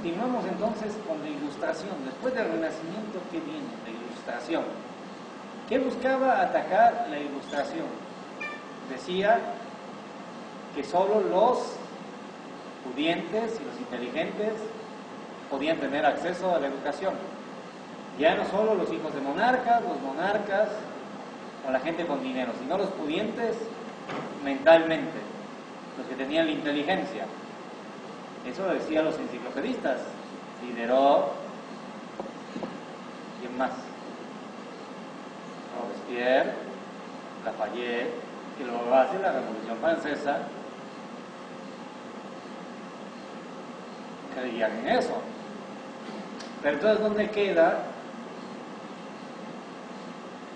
continuamos entonces con la Ilustración. Después del Renacimiento, ¿qué viene? La Ilustración. ¿Qué buscaba atacar la Ilustración? Decía que solo los pudientes y los inteligentes podían tener acceso a la educación. Ya no solo los hijos de monarcas, los monarcas o la gente con dinero, sino los pudientes mentalmente, los que tenían la inteligencia. Eso lo decían los enciclopedistas, Diderot, ¿quién más? Robespierre, Lafayette, que luego hace la Revolución Francesa, creían en eso. Pero entonces, ¿dónde queda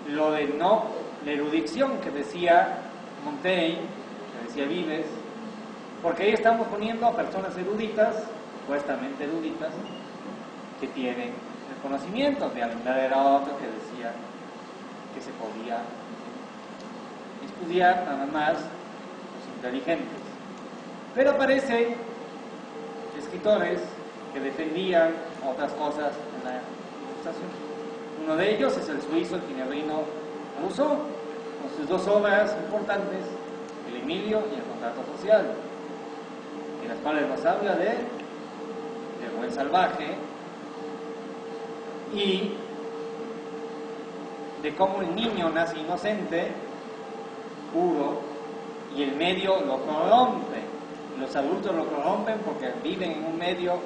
lo de no, la erudición que decía Montaigne, que decía Vives? Porque ahí estamos poniendo a personas eruditas, supuestamente eruditas, que tienen el conocimiento. De Alembert era otro que decía que se podía estudiar nada más los inteligentes. Pero aparecen escritores que defendían otras cosas en la Ilustración. Uno de ellos es el suizo, el ginebrino Rousseau, con sus dos obras importantes, El Emilio y El Contrato Social, en las cuales nos habla de buen salvaje y de cómo el niño nace inocente, puro, y el medio lo corrompe. Los adultos lo corrompen porque viven en un medio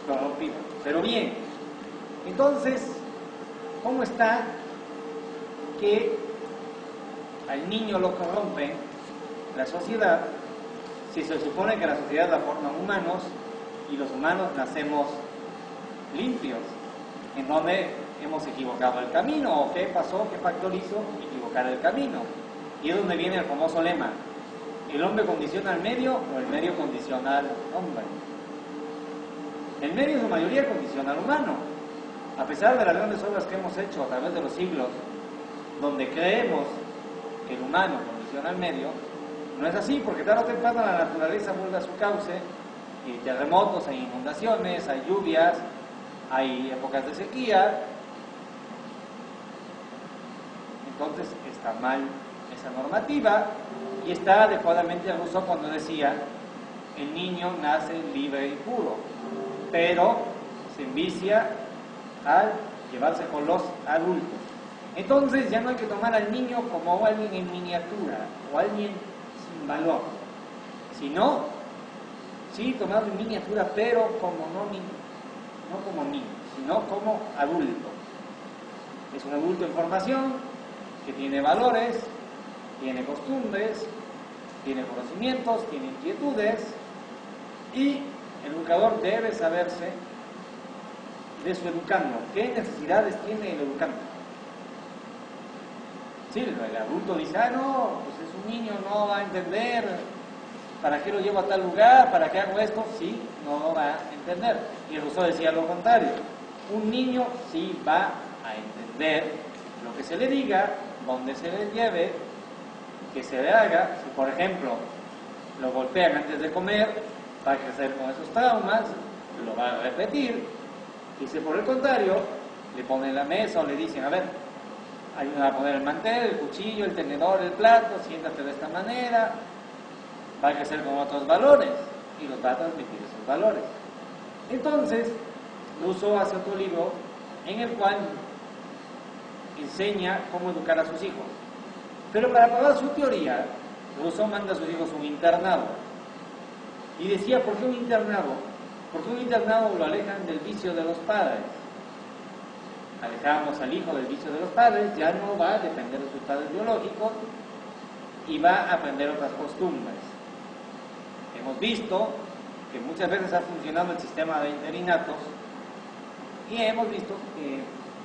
corrompido. Pero bien, entonces, ¿cómo está que al niño lo corrompe la sociedad si se supone que la sociedad la forman humanos y los humanos nacemos limpios? ¿En dónde hemos equivocado el camino? ¿O qué pasó? ¿Qué factor hizo equivocar el camino? Y es donde viene el famoso lema: ¿el hombre condiciona al medio o el medio condiciona al hombre? El medio en su mayoría condiciona al humano. A pesar de las grandes obras que hemos hecho a través de los siglos, donde creemos que el humano condiciona al medio, no es así, porque tarde o temprano la naturaleza vuelve a su cauce, y hay terremotos, hay inundaciones, hay lluvias, hay épocas de sequía. Entonces está mal esa normativa, y está adecuadamente Rousseau cuando decía: el niño nace libre y puro, pero se envicia al llevarse con los adultos. Entonces ya no hay que tomar al niño como alguien en miniatura o alguien sin valor, sino sí tomarlo en miniatura, pero como no como niño, sino como adulto. Es un adulto en formación que tiene valores, tiene costumbres, tiene conocimientos, tiene inquietudes, y el educador debe saberse de su educando. ¿Qué necesidades tiene el educando? Sí, el adulto dice: no, pues es un niño, no va a entender, ¿para qué lo llevo a tal lugar? ¿Para qué hago esto? Sí, no va a entender. Y Rousseau decía lo contrario: un niño sí va a entender lo que se le diga, donde se le lleve, que se le haga. Si por ejemplo lo golpean antes de comer, va a crecer con esos traumas, lo va a repetir. Y si por el contrario le ponen la mesa o le dicen: a ver, ayúdame a poner el mantel, el cuchillo, el tenedor, el plato, siéntate de esta manera, va a crecer con otros valores y los va a transmitir esos valores. Entonces Rousseau hace otro libro en el cual enseña cómo educar a sus hijos. Pero para probar su teoría, Rousseau manda a sus hijos un internado. Y decía: ¿por qué un internado? Porque un internado lo alejan del vicio de los padres. Alejamos al hijo del vicio de los padres, ya no va a depender de sus padres biológicos y va a aprender otras costumbres. Hemos visto que muchas veces ha funcionado el sistema de interinatos, y hemos visto que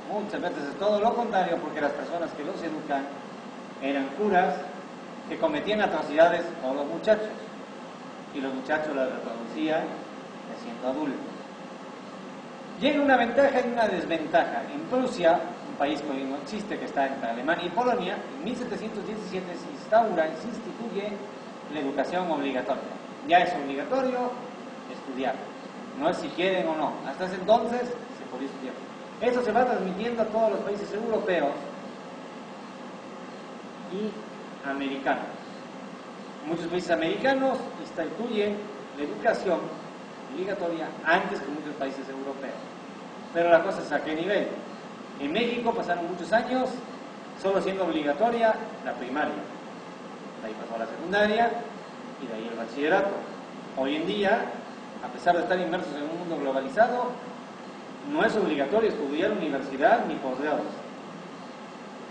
muchas veces es todo lo contrario, porque las personas que los educan eran curas que cometían atrocidades con los muchachos, y los muchachos las reproducían siendo adultos. Llega una ventaja y una desventaja. En Prusia, un país que hoy no existe, que está entre Alemania y Polonia, en 1717 se instaura y se instituye la educación obligatoria. Ya es obligatorio estudiar. no es si quieren o no. Hasta ese entonces se podía estudiar. Eso se va transmitiendo a todos los países europeos y americanos. Muchos países americanos instituyen la educación obligatoria antes que muchos países europeos. Pero la cosa es a qué nivel. En México pasaron muchos años solo siendo obligatoria la primaria. De ahí pasó a la secundaria y de ahí el bachillerato. Hoy en día, a pesar de estar inmersos en un mundo globalizado, no es obligatorio estudiar universidad ni posgrados.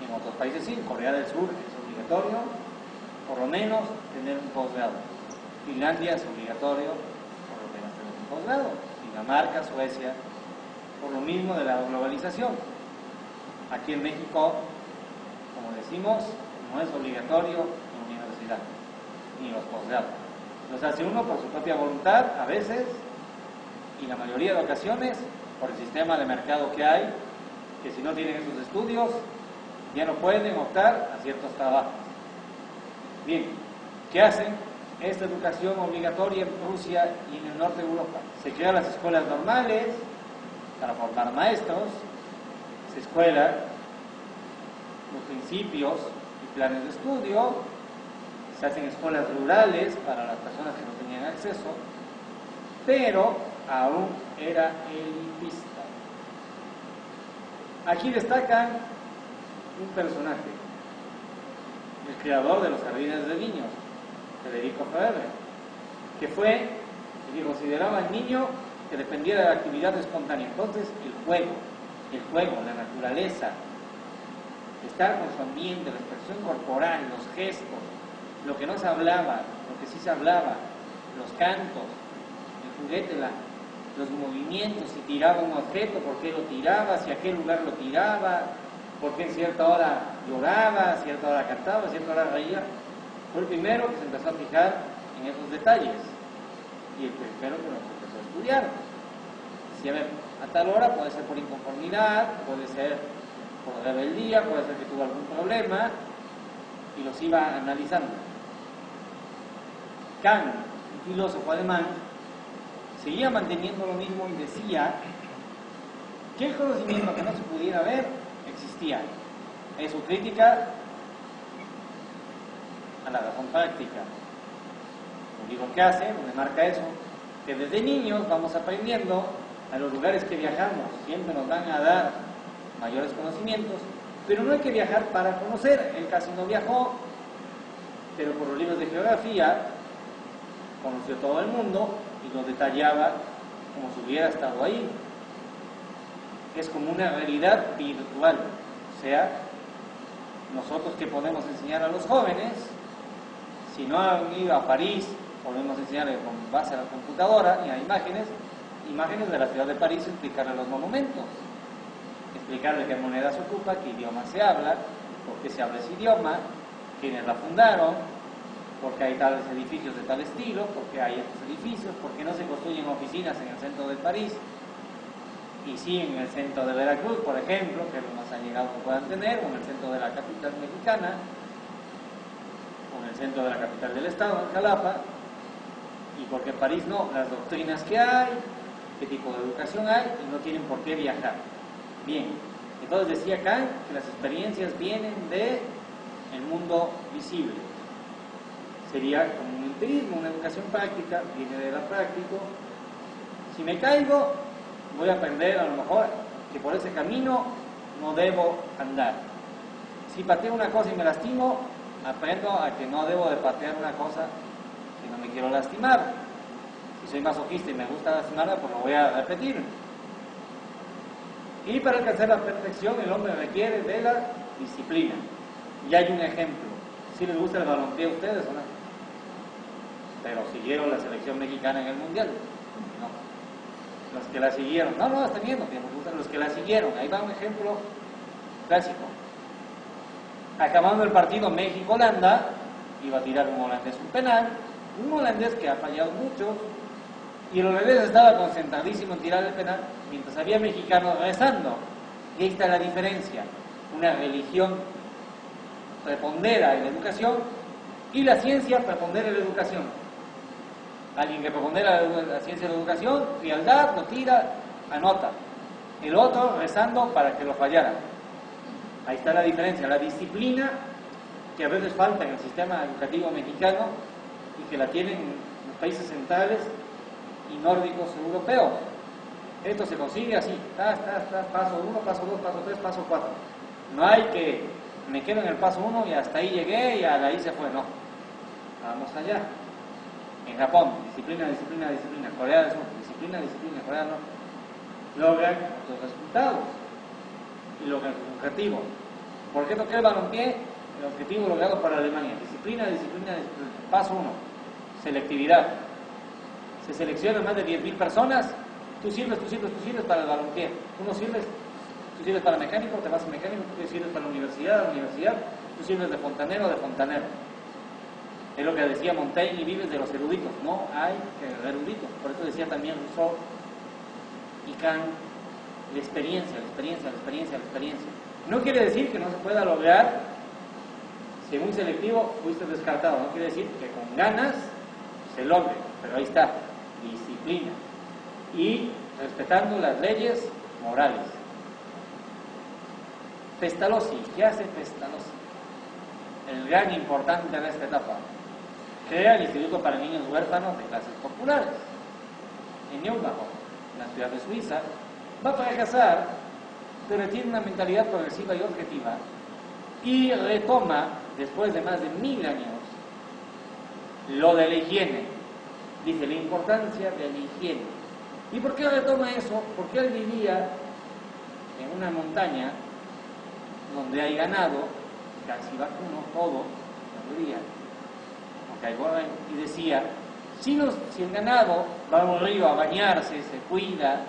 En otros países sí, en Corea del Sur es obligatorio, por lo menos, tener un posgrado. Finlandia es obligatorio, por lo menos, tener un posgrado. Dinamarca, Suecia, por lo mismo de la globalización. Aquí en México, como decimos, no es obligatorio la universidad, ni los posgrados. Los hace uno por su propia voluntad, a veces, y la mayoría de ocasiones, por el sistema de mercado que hay, que si no tienen esos estudios, ya no pueden optar a ciertos trabajos. Bien, ¿qué hacen? Esta educación obligatoria en Rusia y en el norte de Europa. Se crean las escuelas normales para formar maestros, se escuelan los principios y planes de estudio, se hacen escuelas rurales para las personas que no tenían acceso, pero aún era elitista. Aquí destacan un personaje, el creador de los jardines de niños, Federico Faber, que fue y consideraba al niño que dependiera de la actividad espontánea. Entonces el juego, la naturaleza, estar con su ambiente, la expresión corporal, los gestos, lo que no se hablaba, lo que sí se hablaba, los cantos, el juguete, los movimientos, si tiraba un objeto, por qué lo tiraba, si a qué lugar lo tiraba, por qué en cierta hora lloraba, a cierta hora cantaba, a cierta hora reía. Fue el primero que se empezó a fijar en esos detalles y el primero que nos empezó a estudiar. Si a ver, a tal hora puede ser por inconformidad, puede ser por rebeldía, puede ser que tuvo algún problema, y los iba analizando. Kant, un filósofo alemán, seguía manteniendo lo mismo y decía que el conocimiento que no se pudiera ver existía. Es su crítica a la razón práctica. Un libro que hace, donde marca eso, que desde niños vamos aprendiendo a los lugares que viajamos, siempre nos van a dar mayores conocimientos, pero no hay que viajar para conocer. Él casi no viajó, pero por los libros de geografía conoció todo el mundo y lo detallaba como si hubiera estado ahí. Es como una realidad virtual. O sea, nosotros que podemos enseñar a los jóvenes, si no han ido a París, podemos enseñarles con base a la computadora y a imágenes de la ciudad de París, explicarles los monumentos, explicarles qué moneda se ocupa, qué idioma se habla, por qué se habla ese idioma, quiénes la fundaron, por qué hay tales edificios de tal estilo, por qué hay estos edificios, por qué no se construyen oficinas en el centro de París y sí en el centro de Veracruz, por ejemplo, que es lo más allegado que puedan tener, o en el centro de la capital mexicana, o en el centro de la capital del estado, en Jalapa, y porque en París no, las doctrinas que hay, qué tipo de educación hay, y no tienen por qué viajar. Bien, entonces decía Kant que las experiencias vienen del mundo visible. Sería como un empirismo, una educación práctica, viene de la práctica. Si me caigo, voy a aprender a lo mejor que por ese camino no debo andar. Si pateo una cosa y me lastimo, aprendo a que no debo de patear una cosa si no me quiero lastimar. Si soy masoquista y me gusta lastimarla, pues lo voy a repetir. Y para alcanzar la perfección, el hombre requiere de la disciplina. Y hay un ejemplo. ¿Si les gusta el balompié a ustedes o no? Pero siguieron la selección mexicana en el Mundial. No. Los que la siguieron. No, está bien, no nos gustan los que la siguieron. Ahí va un ejemplo clásico. Acabando el partido México-Holanda, iba a tirar un holandés un penal. Un holandés que ha fallado mucho. Y el holandés estaba concentradísimo en tirar el penal, mientras había mexicanos rezando. Y ahí está la diferencia. Una religión prepondera en la educación y la ciencia prepondera en la educación. Alguien que prepondera la ciencia de la educación, frialdad, lo tira, anota. El otro rezando para que lo fallara. Ahí está la diferencia, la disciplina que a veces falta en el sistema educativo mexicano y que la tienen en los países centrales y nórdicos europeos. Esto se consigue así, paso 1, paso 2, paso 3, paso 4. No hay que, me quedo en el paso 1 y hasta ahí llegué y hasta ahí se fue, no. Vamos allá. En Japón, disciplina, disciplina, disciplina. Corea del Sur, disciplina, disciplina. Corea del Norte. Logran los resultados y logran el objetivo. ¿Por qué toqué el balompié? El objetivo logrado para Alemania. Disciplina, disciplina, disciplina. Paso 1. Selectividad. Se seleccionan más de 10.000 personas. Tú sirves para el balompié. Tú sirves para mecánico, te vas a mecánico. Tú sirves para la universidad, tú sirves de fontanero, Es lo que decía Montaigne, y vives de los eruditos. No hay eruditos. Por eso decía también Rousseau y Kant, la experiencia. No quiere decir que no se pueda lograr, si muy selectivo fuiste descartado. No quiere decir que con ganas se logre. Pero ahí está, disciplina. Y respetando las leyes morales. Pestalozzi, ¿qué hace Pestalozzi? El gran importante en esta etapa. Crea el Instituto para Niños Huérfanos de Clases Populares en Nürnberg, en la ciudad de Suiza. Va a fracasar, pero tiene una mentalidad progresiva y objetiva y retoma, después de más de 1000 años, lo de la higiene. Dice la importancia de la higiene. ¿Y por qué retoma eso? Porque él vivía en una montaña donde hay ganado, casi vacuno, todo, la mayoría. Y decía, si el ganado va a un río a bañarse, se cuida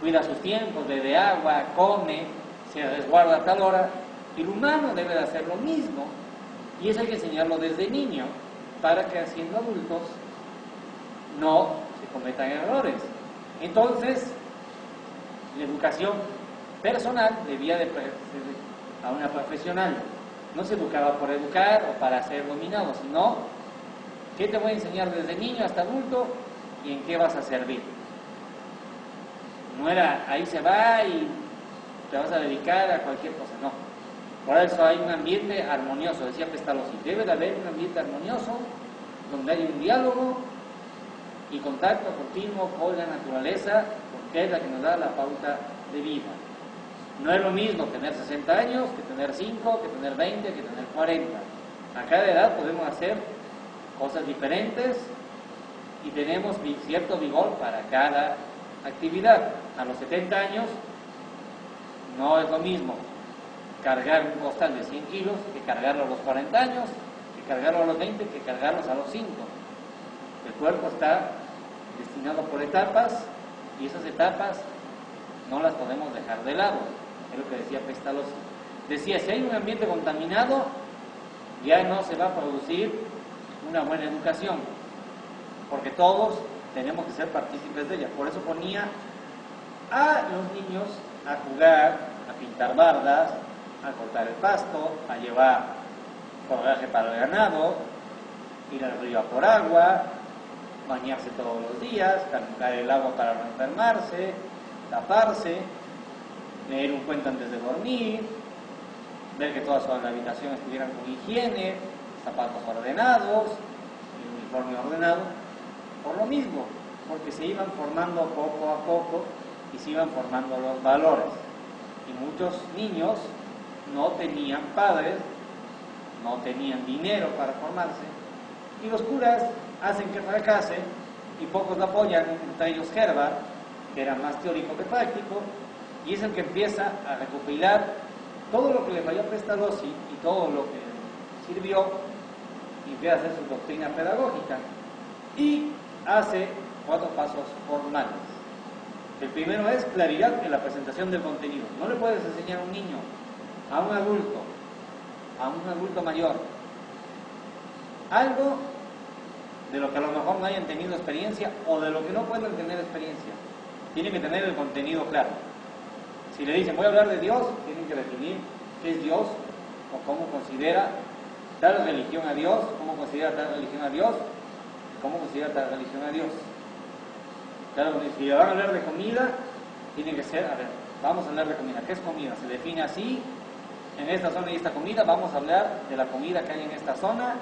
sus tiempos, bebe agua, come, se resguarda a tal hora, el humano debe de hacer lo mismo, y eso hay que enseñarlo desde niño, para que siendo adultos no se cometan errores. Entonces, la educación personal debía de ser a una profesional. No se educaba por educar o para ser dominado, sino ¿qué te voy a enseñar desde niño hasta adulto y en qué vas a servir? No era, ahí se va y te vas a dedicar a cualquier cosa, no. Por eso hay un ambiente armonioso, decía Pestalozzi. Debe de haber un ambiente armonioso donde hay un diálogo y contacto continuo con la naturaleza, porque es la que nos da la pauta de vida. No es lo mismo tener 60 años que tener 5, que tener 20, que tener 40. A cada edad podemos hacer cosas diferentes y tenemos cierto vigor para cada actividad. A los 70 años no es lo mismo cargar un costal de 100 kilos que cargarlo a los 40 años, que cargarlo a los 20, que cargarlos a los 5. El cuerpo está destinado por etapas y esas etapas no las podemos dejar de lado. Es lo que decía Pestalozzi. Decía, si hay un ambiente contaminado, ya no se va a producir una buena educación, porque todos tenemos que ser partícipes de ella. Por eso ponía a los niños a jugar, a pintar bardas, a cortar el pasto, a llevar forraje para el ganado, ir al río a por agua, bañarse todos los días, calentar el agua para no enfermarse, taparse, leer un cuento antes de dormir, ver que todas las habitaciones estuvieran con higiene, zapatos ordenados, el uniforme ordenado, por lo mismo, porque se iban formando poco a poco y se iban formando los valores. Y muchos niños no tenían padres, no tenían dinero para formarse, y los curas hacen que fracase, y pocos lo apoyan, entre ellos Herbar, que era más teórico que práctico, y es el que empieza a recopilar todo lo que le falló a Pestalozzi y todo lo que sirvió, y empieza a hacer su doctrina pedagógica, y hace 4 pasos formales. El primero es claridad en la presentación del contenido. No le puedes enseñar a un niño, a un adulto mayor, algo de lo que a lo mejor no hayan tenido experiencia o de lo que no puedan tener experiencia. Tienen que tener el contenido claro. Si le dicen, voy a hablar de Dios, tienen que definir qué es Dios o cómo considera tal religión a Dios, cómo considera tal religión a Dios, cómo considera la religión a Dios. Claro, si van a hablar de comida, tiene que ser, a ver, vamos a hablar de comida. ¿Qué es comida? Se define así, en esta zona y esta comida, vamos a hablar de la comida que hay en esta zona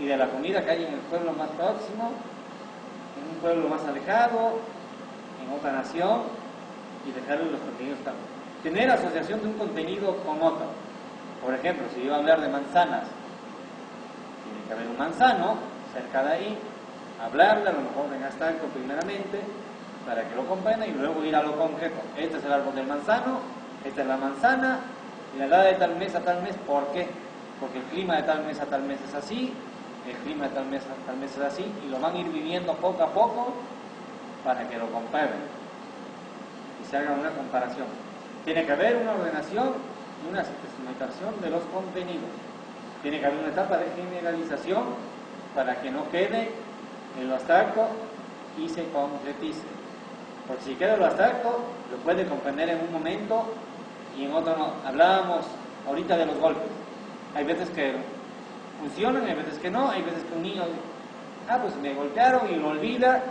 y de la comida que hay en el pueblo más próximo, en un pueblo más alejado, en otra nación, y dejarle los contenidos también. Tener asociación de un contenido con otro. Por ejemplo, si yo voy a hablar de manzanas, tiene que haber un manzano cerca de ahí, hablarle, a lo mejor en abstracto primeramente, para que lo comprenda y luego ir a lo concreto. Este es el árbol del manzano, esta es la manzana, y la edad de tal mes a tal mes, ¿por qué? Porque el clima de tal mes a tal mes es así, el clima de tal mes a tal mes es así, y lo van a ir viviendo poco a poco para que lo comparen y se haga una comparación. Tiene que haber una ordenación y una sistematización de los contenidos. Tiene que haber una etapa de generalización para que no quede en lo abstracto y se concretice. Porque si queda en lo abstracto, lo puede comprender en un momento y en otro no. Hablábamos ahorita de los golpes. Hay veces que funcionan, hay veces que no, hay veces que un niño, pues me golpearon y lo olvida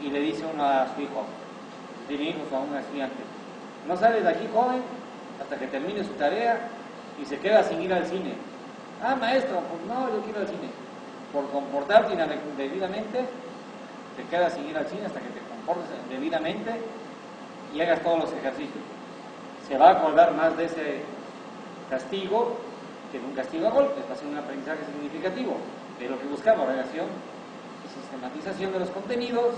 y le dice uno a su hijo, tiene hijos o a un estudiante, no sales de aquí, joven, hasta que termine su tarea y se queda sin ir al cine. Maestro, pues no, yo quiero ir al cine. Por comportarte indebidamente, te quedas sin ir al cine hasta que te comportes debidamente y hagas todos los ejercicios. Se va a acordar más de ese castigo que de un castigo a golpes, va a ser un aprendizaje significativo de lo que buscamos, relación y sistematización de los contenidos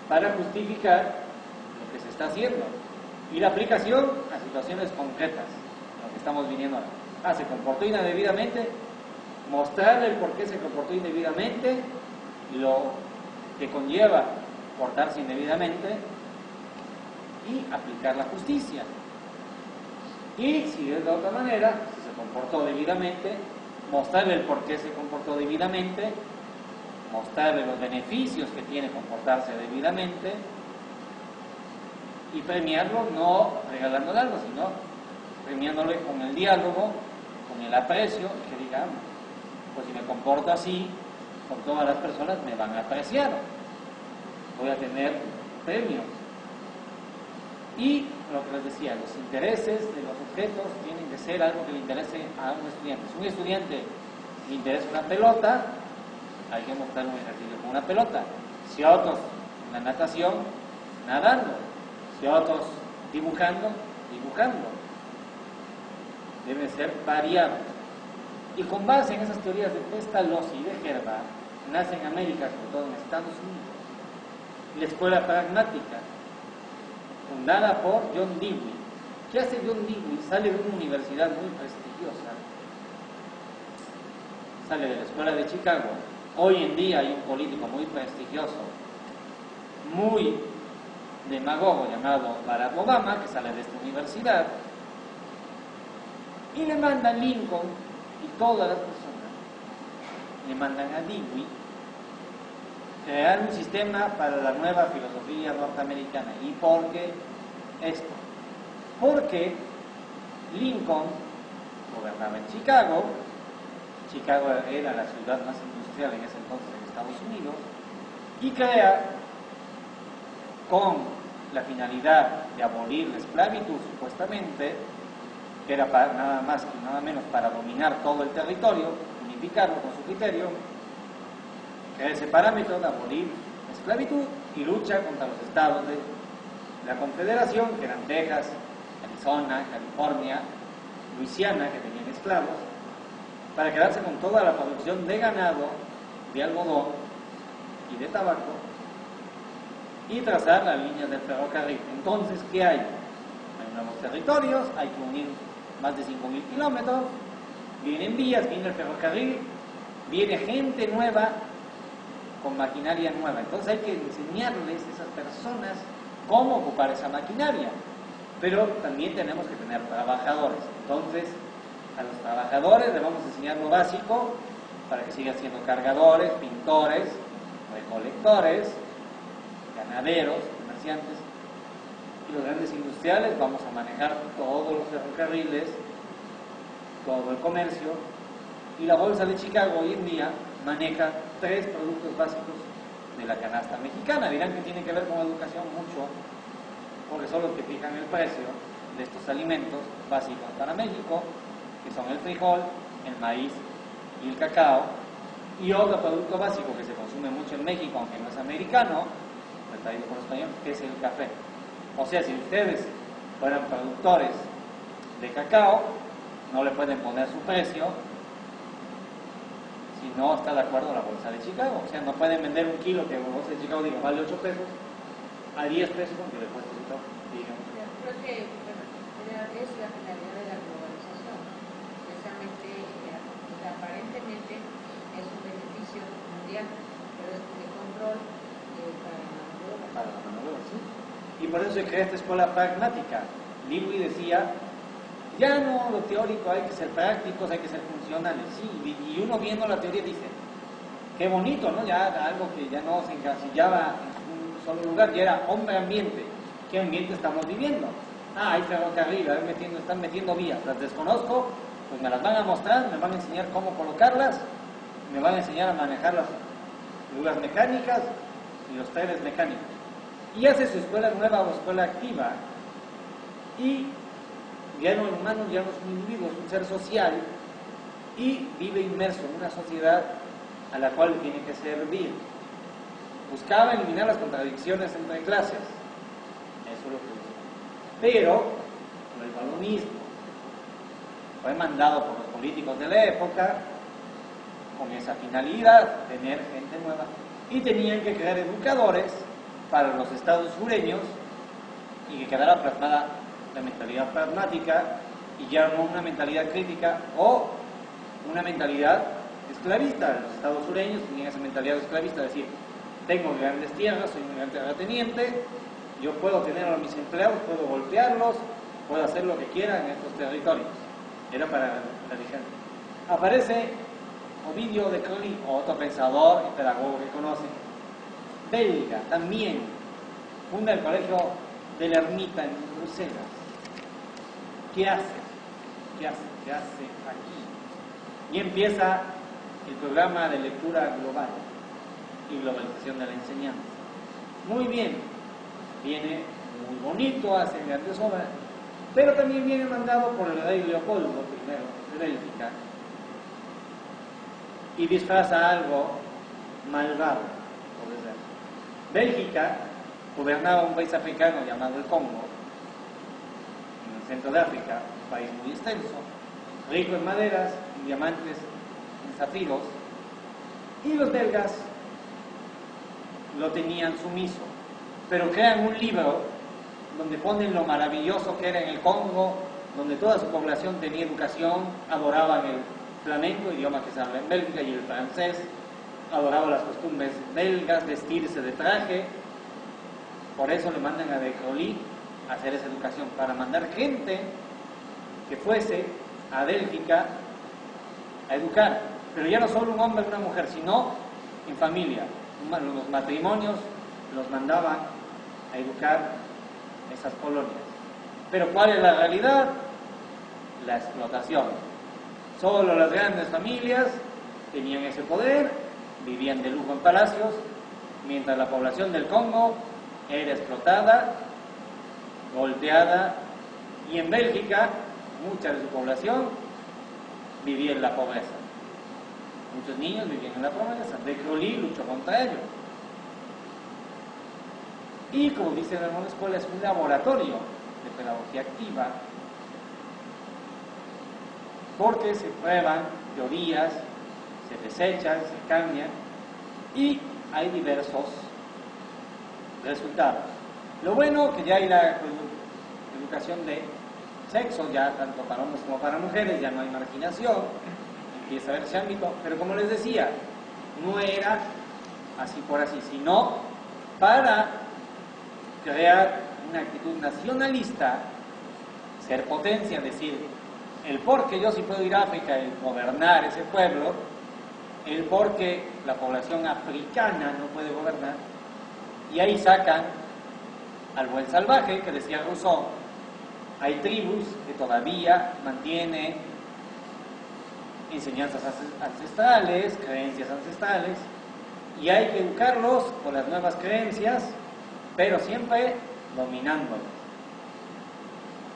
para justificar lo que se está haciendo y la aplicación a situaciones concretas, lo que estamos viviendo ahora. Se comportó indebidamente, mostrarle el por qué se comportó indebidamente, lo que conlleva portarse indebidamente y aplicar la justicia. Y si es de otra manera, si se comportó debidamente, mostrarle el por qué se comportó debidamente, mostrarle los beneficios que tiene comportarse debidamente y premiarlo no regalándole algo, sino premiándole con el diálogo, con el aprecio, que digamos, pues si me comporto así, con todas las personas me van a apreciar, voy a tener premios. Y lo que les decía, los intereses de los objetos tienen que ser algo que le interese a un estudiante. Si a un estudiante le interesa una pelota, hay que mostrar un ejercicio con una pelota. Si a otros la natación, nadando. Si a otros dibujando, dibujando. Deben ser variados. Y con base en esas teorías de Pestalozzi y de Herbar, nace en América, sobre todo en Estados Unidos, la escuela pragmática, fundada por John Dewey. ¿Qué hace John Dewey? Sale de una universidad muy prestigiosa, sale de la escuela de Chicago. Hoy en día hay un político muy prestigioso, muy demagogo, llamado Barack Obama, que sale de esta universidad, y le mandan Lincoln y todas las personas, le mandan a Dewey crear un sistema para la nueva filosofía norteamericana. ¿Y por qué esto? Porque Lincoln gobernaba en Chicago. Chicago era la ciudad más industrial en ese entonces en Estados Unidos, y crea, con la finalidad de abolir la esclavitud, supuestamente, que era para, nada más y nada menos para dominar todo el territorio, unificarlo con su criterio, crea ese parámetro de abolir la esclavitud y lucha contra los estados de la Confederación, que eran Texas, Arizona, California, Luisiana, que tenían esclavos, para quedarse con toda la producción de ganado, de algodón y de tabaco, y trazar las líneas del ferrocarril. Entonces, ¿qué hay? Hay nuevos territorios, hay que unir más de 5.000 kilómetros, vienen vías, viene el ferrocarril, viene gente nueva, con maquinaria nueva. Entonces hay que enseñarles a esas personas cómo ocupar esa maquinaria. Pero también tenemos que tener trabajadores. Entonces, a los trabajadores les vamos a enseñar lo básico para que sigan siendo cargadores, pintores, recolectores, ganaderos, comerciantes. Y los grandes industriales vamos a manejar todos los ferrocarriles, todo el comercio. Y la bolsa de Chicago hoy en día maneja 3 productos básicos de la canasta mexicana. Dirán que tiene que ver con educación mucho, porque son los que fijan el precio de estos alimentos básicos para México, que son el frijol, el maíz y el cacao. Y otro producto básico que se consume mucho en México, aunque no es americano, traído por español, que es el café. O sea, si ustedes fueran productores de cacao, no le pueden poner su precio si no está de acuerdo la bolsa de Chicago. O sea, no pueden vender un kilo que la bolsa de Chicago diga vale 8 pesos a 10 pesos aunque le cueste su trabajo. Creo que es la finalidad de la globalización. Precisamente, aparentemente es un beneficio mundial, pero es de control para la mano de obra. Sí. Y por eso se crea esta escuela pragmática. Lewis decía, ya no lo teórico, hay que ser prácticos, hay que ser funcionales. Sí, y uno viendo la teoría dice, qué bonito, ¿no? Ya algo que ya no se encasillaba en un solo lugar, ya era hombre ambiente. ¿Qué ambiente estamos viviendo? Ah, hay ferrocarril, están metiendo vías, las desconozco, pues me las van a mostrar, me van a enseñar cómo colocarlas, me van a enseñar a manejar las grúas mecánicas y los trenes mecánicos. Y hace su escuela nueva o escuela activa, y ya no es humano, ya no es un individuo, es un ser social, y vive inmerso en una sociedad a la cual tiene que servir. Buscaba eliminar las contradicciones entre clases, eso es lo que hizo. Pero, vuelvo a lo mismo, fue mandado por los políticos de la época con esa finalidad, tener gente nueva, y tenían que crear educadores para los estados sureños y que quedara plasmada la mentalidad pragmática y ya no una mentalidad crítica o una mentalidad esclavista. Los estados sureños tenían esa mentalidad esclavista, es decir, tengo grandes tierras, soy un gran terrateniente, yo puedo tener a mis empleados, puedo golpearlos, puedo hacer lo que quiera en estos territorios. Era para la gente. Aparece Ovidio de Crowley, otro pensador y pedagogo que conocen, belga, también, funda el colegio de la Ermita en Bruselas. ¿Qué hace? ¿Qué hace aquí? Y empieza el programa de lectura global y globalización de la enseñanza. Muy bien, viene muy bonito, hace grandes obras, pero también viene mandado por el rey Leopoldo I de Bélgica y disfraza algo malvado, puede ser. Bélgica gobernaba un país africano llamado el Congo, en el centro de África, un país muy extenso, rico en maderas, en diamantes, en zafiros, y los belgas lo tenían sumiso, pero crean un libro donde ponen lo maravilloso que era en el Congo, donde toda su población tenía educación, adoraban el flamenco, idioma que se habla en Bélgica, y el francés, adoraban las costumbres belgas, vestirse de traje. Por eso le mandan a de Crowley a hacer esa educación, para mandar gente que fuese a Bélgica a educar, pero ya no solo un hombre y una mujer, sino en familia. Los matrimonios los mandaban a educar esas colonias. Pero ¿cuál es la realidad? La explotación. Solo las grandes familias tenían ese poder, vivían de lujo en palacios, mientras la población del Congo era explotada, golpeada, y en Bélgica mucha de su población vivía en la pobreza. Muchos niños vivían en la pobreza. De Crowley luchó contra ello. Y como dice la nueva escuela, es un laboratorio de pedagogía activa, porque se prueban teorías, se desechan, se cambian, y hay diversos resultados. Lo bueno que ya hay la educación de sexo, ya tanto para hombres como para mujeres, ya no hay marginación, empieza a haber ese ámbito, pero como les decía, no era así por así, sino para crear una actitud nacionalista, ser potencia, decir, el por qué yo sí puedo ir a África y gobernar ese pueblo, el por qué la población africana no puede gobernar, y ahí sacan al buen salvaje, que decía Rousseau. Hay tribus que todavía mantienen enseñanzas ancestrales, creencias ancestrales, y hay que educarlos con las nuevas creencias, pero siempre dominándolos.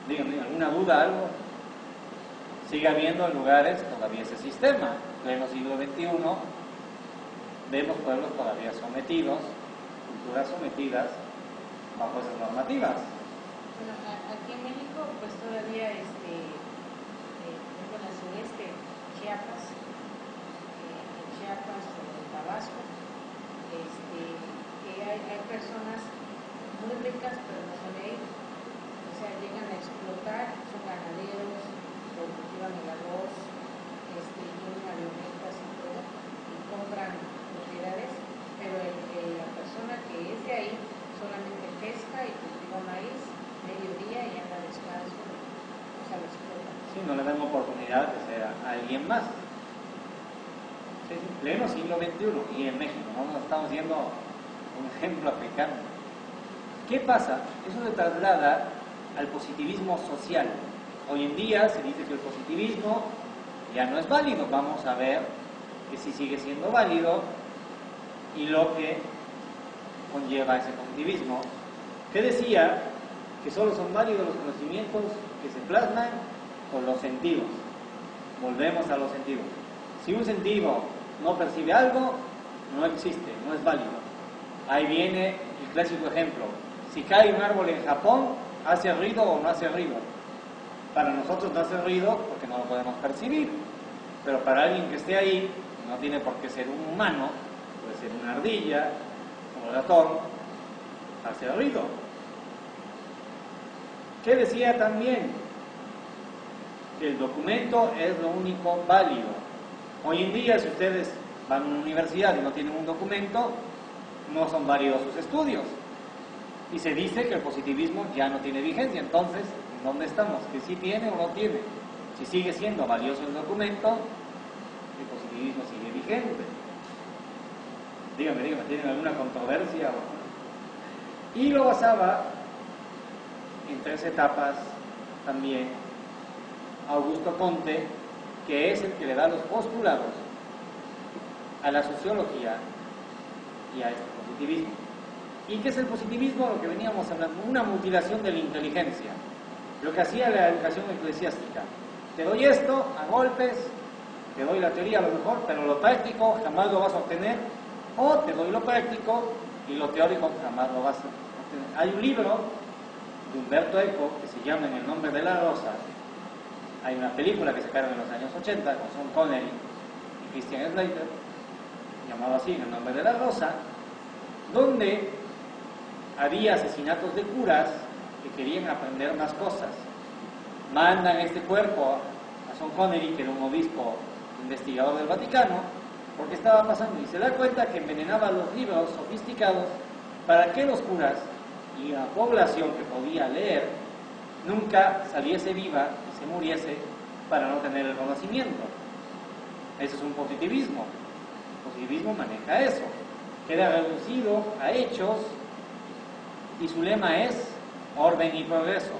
Díganme, ¿alguna duda, algo? Sigue habiendo en lugares todavía ese sistema. En pleno siglo XXI vemos pueblos todavía sometidos, culturas sometidas bajo esas normativas. Bueno, aquí en México, pues todavía, por ejemplo, en el sureste, Chiapas, en Chiapas o en Tabasco, que hay personas muy ricas, pero no son de ellos. O sea, llegan a explotar, son ganaderos, cultivan el arroz, tienen avionetas y todo, y compran propiedades, pero la persona que es de ahí solamente pesca y cultiva maíz, mediodía y anda descalzo, o sea, lo explotan. Sí, no le dan oportunidad de ser a alguien más. Sí, pleno siglo XXI, y en México, no nos estamos viendo un ejemplo africano. ¿Qué pasa? Eso se traslada al positivismo social. Hoy en día se dice que el positivismo ya no es válido. Vamos a ver que sí sigue siendo válido y lo que conlleva ese positivismo, que decía que solo son válidos los conocimientos que se plasman con los sentidos. Volvemos a los sentidos. Si un sentido no percibe algo, no existe, no es válido. Ahí viene el clásico ejemplo. Si cae un árbol en Japón, ¿hace ruido o no hace ruido? Para nosotros no hace ruido porque no lo podemos percibir, pero para alguien que esté ahí, no tiene por qué ser un humano, puede ser una ardilla, un ratón, hace ruido. ¿Qué decía también? Que el documento es lo único válido. Hoy en día, si ustedes van a una universidad y no tienen un documento, no son válidos sus estudios. Y se dice que el positivismo ya no tiene vigencia. Entonces, ¿dónde estamos? ¿Que sí tiene o no tiene? Si sigue siendo valioso el documento, el positivismo sigue vigente. Díganme, ¿tienen alguna controversia? Y lo basaba en 3 etapas también Augusto Comte, que es el que le da los postulados a la sociología y a este positivismo. ¿Y qué es el positivismo? Lo que veníamos hablando, una mutilación de la inteligencia. Lo que hacía la educación eclesiástica. Te doy esto a golpes, te doy la teoría a lo mejor, pero lo práctico jamás lo vas a obtener, o te doy lo práctico y lo teórico jamás lo vas a obtener. Hay un libro de Humberto Eco que se llama En el nombre de la rosa. Hay una película que sacaron en los años 80 con Sean Connery y Christian Slater, llamado así, En el nombre de la rosa, donde había asesinatos de curas que querían aprender más cosas. Mandan este cuerpo a Sean Connery, que era un obispo investigador del Vaticano, porque estaba pasando, y se da cuenta que envenenaba los libros sofisticados para que los curas y la población que podía leer nunca saliese viva y se muriese para no tener el conocimiento. Ese es un positivismo. El positivismo maneja eso. Queda reducido a hechos y su lema es orden y progreso.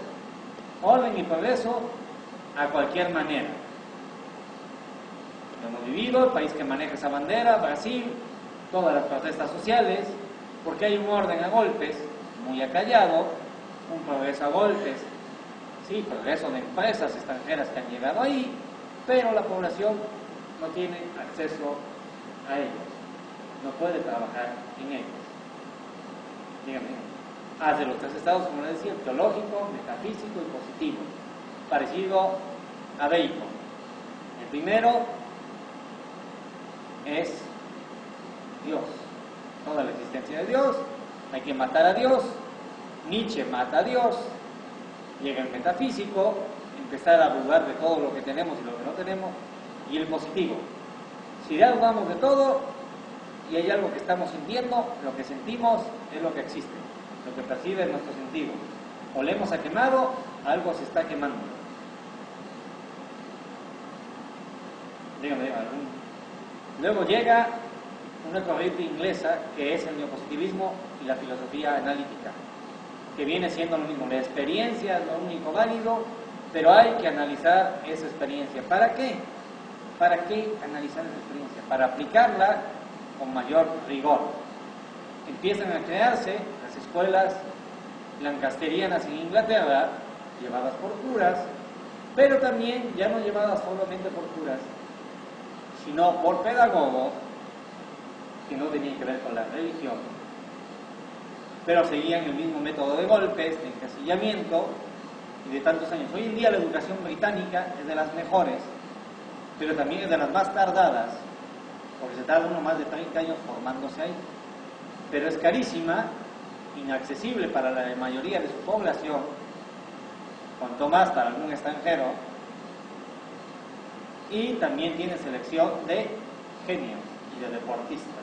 Orden y progreso a cualquier manera. Lo hemos vivido, el país que maneja esa bandera, Brasil, todas las protestas sociales, porque hay un orden a golpes, muy acallado, un progreso a golpes, sí, progreso de empresas extranjeras que han llegado ahí, pero la población no tiene acceso a ellos, no puede trabajar en ellos. Dígame. De los 3 estados, como les decía, teológico, metafísico y positivo, parecido a Bacon. El primero es Dios, toda la existencia de Dios, hay que matar a Dios. Nietzsche mata a Dios, llega el metafísico, empezar a dudar de todo lo que tenemos y lo que no tenemos, y el positivo. Si ya dudamos de todo y hay algo que estamos sintiendo, lo que sentimos es lo que existe, lo que percibe es nuestro sentido. Olemos a quemado, algo se está quemando. Dígame. Luego llega una corriente inglesa que es el neopositivismo y la filosofía analítica, que viene siendo lo mismo. La experiencia es lo único válido, pero hay que analizar esa experiencia. ¿Para qué? ¿Para qué analizar esa experiencia? Para aplicarla con mayor rigor. Empiezan a crearse las escuelas lancasterianas en Inglaterra, llevadas por curas, pero también ya no llevadas solamente por curas, sino por pedagogos que no tenían que ver con la religión, pero seguían el mismo método de golpes, de encasillamiento y de tantos años. Hoy en día la educación británica es de las mejores, pero también es de las más tardadas, porque se tarda uno más de 30 años formándose ahí. Pero es carísima, inaccesible para la mayoría de su población, cuanto más para algún extranjero, y también tiene selección de genios y de deportistas.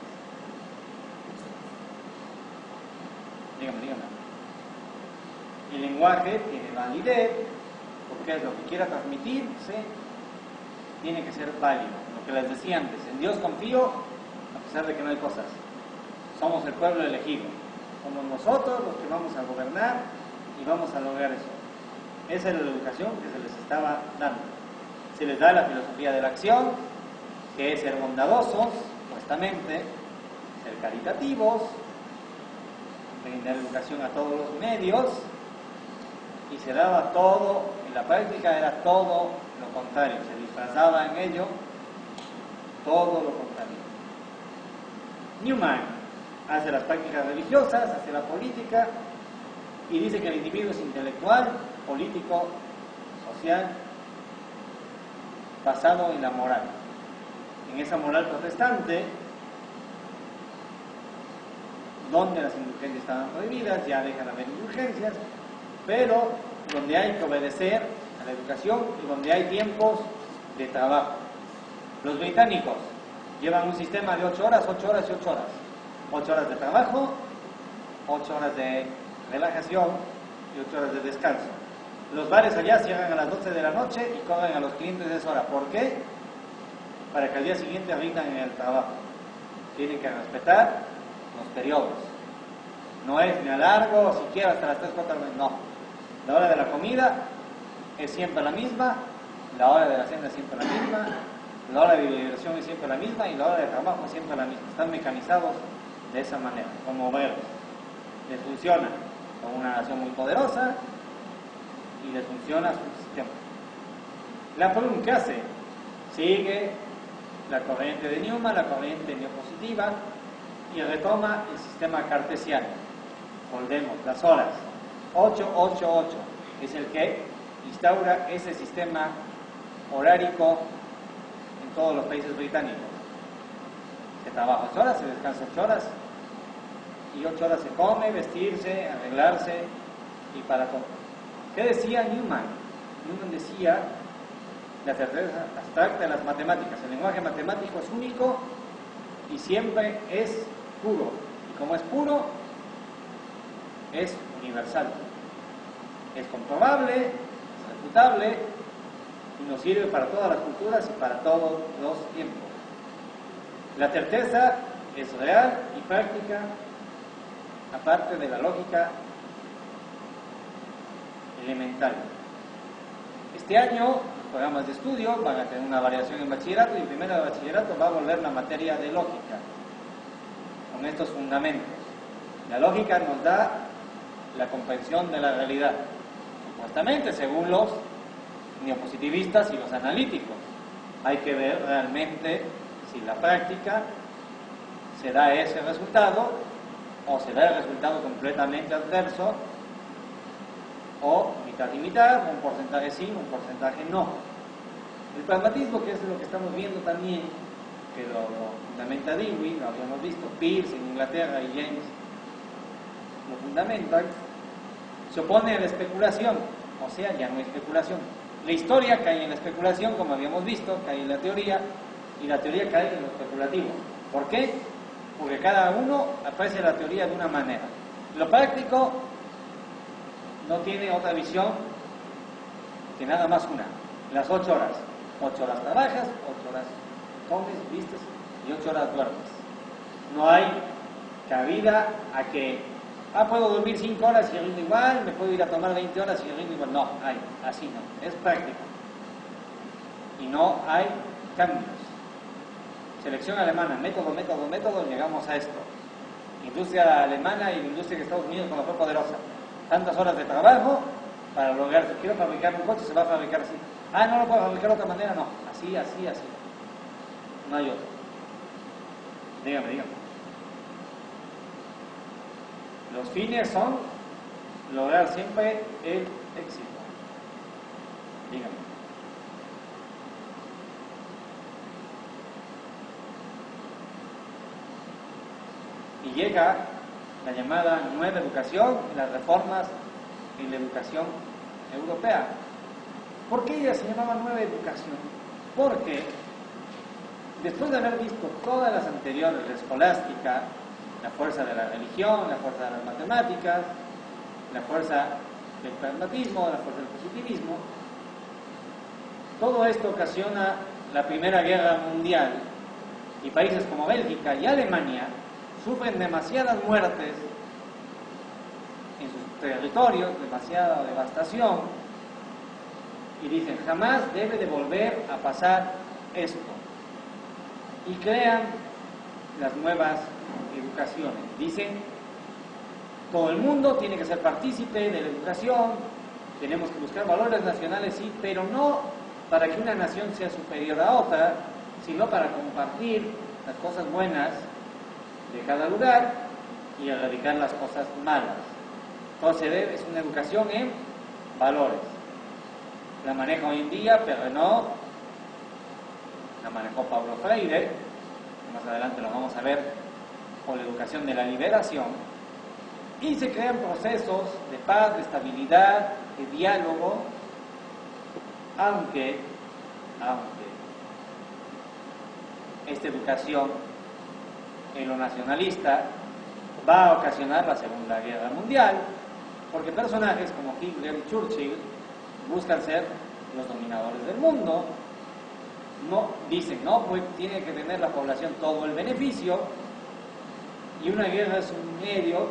Dígame. El lenguaje tiene validez, porque es lo que quiera transmitirse, tiene que ser válido. Lo que les decía antes, en Dios confío, a pesar de que no hay cosas. Somos el pueblo elegido. Somos nosotros los que vamos a gobernar y vamos a lograr eso. Esa es la educación que se les estaba dando. Se les da la filosofía de la acción, que es ser bondadosos, supuestamente, ser caritativos, brindar educación a todos los medios, y se daba todo, en la práctica era todo lo contrario, se disfrazaba en ello todo lo contrario. Newman hace las prácticas religiosas, hace la política, y dice que el individuo es intelectual, político, social, basado en la moral. En esa moral protestante, donde las indulgencias estaban prohibidas, ya dejan de haber indulgencias, pero donde hay que obedecer a la educación y donde hay tiempos de trabajo. Los británicos llevan un sistema de 8 horas, 8 horas y 8 horas. 8 horas de trabajo, 8 horas de relajación y 8 horas de descanso. Los bares allá cierran a las 12 de la noche y cobran a los clientes de esa hora. ¿Por qué? Para que al día siguiente rindan en el trabajo. Tienen que respetar los periodos. No es ni a largo, si quiero hasta las 3, 4 horas. No. La hora de la comida es siempre la misma, la hora de la cena es siempre la misma, la hora de diversión es siempre la misma y la hora de trabajo es siempre la misma. Están mecanizados de esa manera, como obreros. Les funciona como una nación muy poderosa y les funciona su sistema. La PRUM, ¿qué hace? Sigue la corriente de Newman, la corriente neopositiva, y retoma el sistema cartesiano. Volvemos, las horas. 8-8-8 es el que instaura ese sistema horárico en todos los países británicos. Se trabaja 8 horas, se descansa 8 horas, y 8 horas se come, vestirse, arreglarse, y para todo. ¿Qué decía Newman? Newman decía la certeza abstracta de las matemáticas. El lenguaje matemático es único y siempre es puro. Y como es puro, es universal. Es comprobable, es refutable y nos sirve para todas las culturas y para todos los tiempos. La certeza es real y práctica, aparte de la lógica elemental. Este año los programas de estudio van a tener una variación en bachillerato, y en primero de bachillerato va a volver la materia de lógica con estos fundamentos. La lógica nos da la comprensión de la realidad, supuestamente según los neopositivistas y los analíticos. Hay que ver realmente si la práctica se da ese resultado o se da el resultado completamente adverso, o mitad y mitad, un porcentaje sí, un porcentaje no. El pragmatismo, que es lo que estamos viendo también, que lo fundamenta Dewey, lo habíamos visto, Peirce en Inglaterra y James lo fundamentan, se opone a la especulación, o sea, ya no hay especulación. La historia cae en la especulación, como habíamos visto, cae en la teoría, y la teoría cae en lo especulativo. ¿Por qué? Porque cada uno aprecia la teoría de una manera. Lo práctico no tiene otra visión que nada más una. Las 8 horas. 8 horas trabajas, 8 horas comes, vistes y 8 horas duermes. No hay cabida a que, puedo dormir 5 horas y rindo igual, me puedo ir a tomar 20 horas y rindo igual. No, así no. Es práctico. Y no hay cambios. Selección alemana, método, llegamos a esto. Industria alemana y la industria de Estados Unidos cuando fue poderosa. Tantas horas de trabajo para lograr, si quiero fabricar un coche, se va a fabricar así. Ah, no lo puedo fabricar de otra manera, no. Así. No hay otro. Dígame. Los fines son lograr siempre el éxito. Dígame. Y llega la llamada nueva educación y las reformas en la educación europea. ¿Por qué ella se llamaba nueva educación? Porque después de haber visto todas las anteriores, la escolástica, la fuerza de la religión, la fuerza de las matemáticas, la fuerza del pragmatismo, la fuerza del positivismo, todo esto ocasiona la Primera Guerra Mundial y países como Bélgica y Alemania sufren demasiadas muertes en sus territorios, demasiada devastación, y dicen, jamás debe de volver a pasar esto. Y crean las nuevas educaciones. Dicen, todo el mundo tiene que ser partícipe de la educación, tenemos que buscar valores nacionales, sí, pero no para que una nación sea superior a otra, sino para compartir las cosas buenas de cada lugar y erradicar las cosas malas. Entonces es una educación en valores. La maneja hoy en día Perrenot, la manejó Paulo Freire, más adelante lo vamos a ver con la educación de la liberación, y se crean procesos de paz, de estabilidad, de diálogo, aunque esta educación en lo nacionalista va a ocasionar la Segunda Guerra Mundial, porque personajes como Hitler y Churchill buscan ser los dominadores del mundo. No dicen, no, pues tiene que tener la población todo el beneficio, y una guerra es un medio,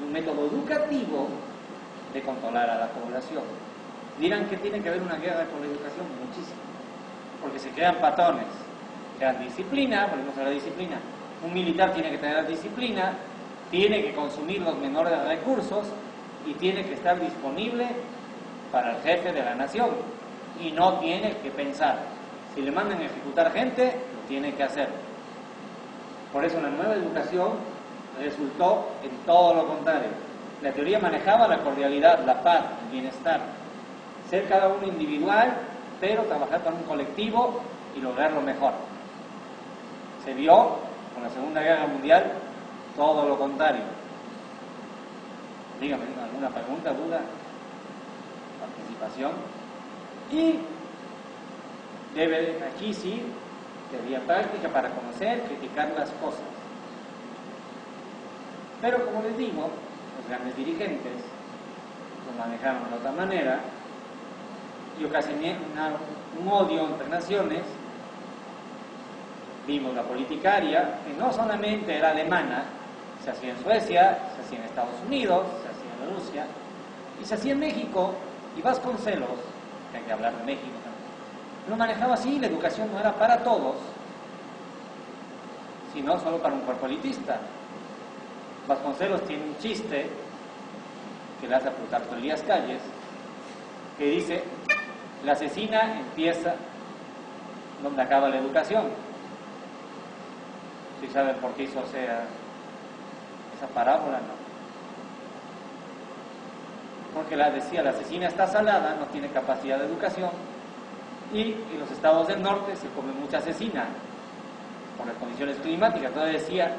un método educativo de controlar a la población. Dirán que tiene que haber una guerra con la educación, muchísimo, porque se crean patrones, crean disciplina, volvemos a la disciplina. Un militar tiene que tener disciplina, tiene que consumir los menores recursos y tiene que estar disponible para el jefe de la nación, y no tiene que pensar. Si le mandan a ejecutar gente, lo tiene que hacer. Por eso la nueva educación resultó en todo lo contrario. La teoría manejaba la cordialidad, la paz, el bienestar. Ser cada uno individual, pero trabajar para un colectivo y lograr lo mejor. Se vio con la Segunda Guerra Mundial todo lo contrario. Dígame, ¿alguna pregunta, duda? Participación. Y aquí sí, teoría práctica para conocer, criticar las cosas. Pero como les digo, los grandes dirigentes lo manejaron de otra manera y ocasionaron un odio entre naciones. Vimos la politicaria, que no solamente era alemana, se hacía en Suecia, se hacía en Estados Unidos, se hacía en Rusia, y se hacía en México. Y Vasconcelos, que hay que hablar de México también, lo manejaba así. La educación no era para todos, sino solo para un cuerpo elitista. Vasconcelos tiene un chiste que le hace a Plutarco Elías Calles, que dice, la asesina empieza donde acaba la educación. ¿Sí saben por qué hizo esa parábola? No. Porque decía, la asesina está salada, no tiene capacidad de educación, y en los estados del norte se come mucha asesina por las condiciones climáticas. Entonces decía,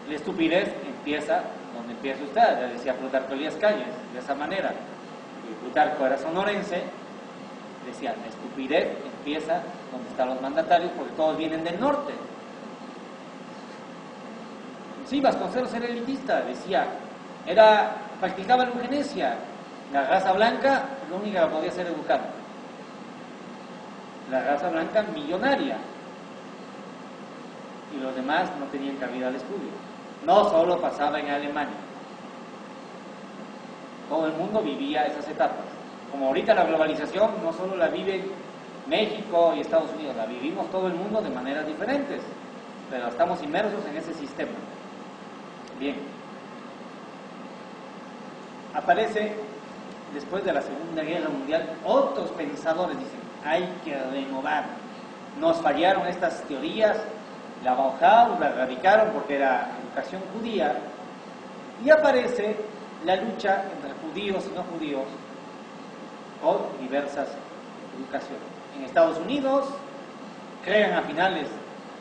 la estupidez empieza donde empieza usted, le decía Plutarco Elías Calles, de esa manera. Y Plutarco era sonorense, decía, la estupidez empieza donde están los mandatarios, porque todos vienen del norte. Sí, Vasconcelos era elitista, decía, practicaba la eugenesia. La raza blanca, la única que podía ser educada. La raza blanca millonaria. Y los demás no tenían cabida al estudio. No solo pasaba en Alemania. Todo el mundo vivía esas etapas. Como ahorita la globalización no solo la viven México y Estados Unidos la vivimos todo el mundo de maneras diferentes, pero estamos inmersos en ese sistema. Bien. Aparece, después de la Segunda Guerra Mundial, otros pensadores dicen, hay que renovar. Nos fallaron estas teorías, la Bauhaus la erradicaron porque era educación judía, y aparece la lucha entre judíos y no judíos por diversas educaciones. En Estados Unidos crean a finales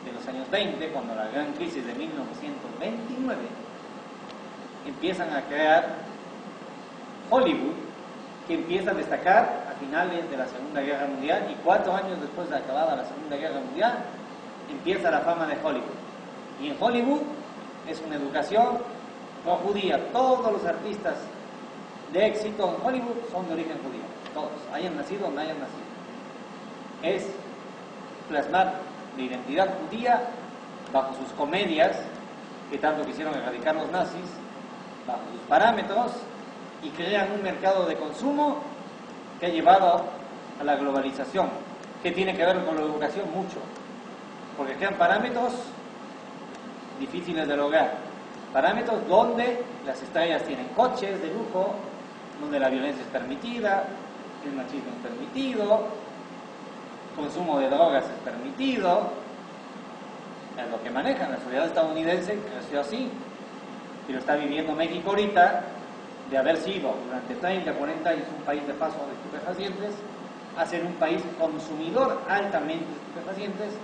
de los años 20, cuando la gran crisis de 1929, empiezan a crear Hollywood, que empieza a destacar a finales de la Segunda Guerra Mundial, y 4 años después de acabada la Segunda Guerra Mundial empieza la fama de Hollywood. Y en Hollywood es una educación pro judía. Todos los artistas de éxito en Hollywood son de origen judío, todos, hayan nacido o no hayan nacido. Es plasmar la identidad judía bajo sus comedias, que tanto quisieron erradicar los nazis, bajo sus parámetros, y crean un mercado de consumo que ha llevado a la globalización, que tiene que ver con la educación mucho, porque crean parámetros difíciles de lograr, parámetros donde las estrellas tienen coches de lujo, donde la violencia es permitida, el machismo es permitido, consumo de drogas es permitido. Es lo que manejan. La sociedad estadounidense creció así, y lo está viviendo México ahorita, de haber sido durante 30, 40 años un país de paso de estupefacientes, a ser un país consumidor altamente de estupefacientes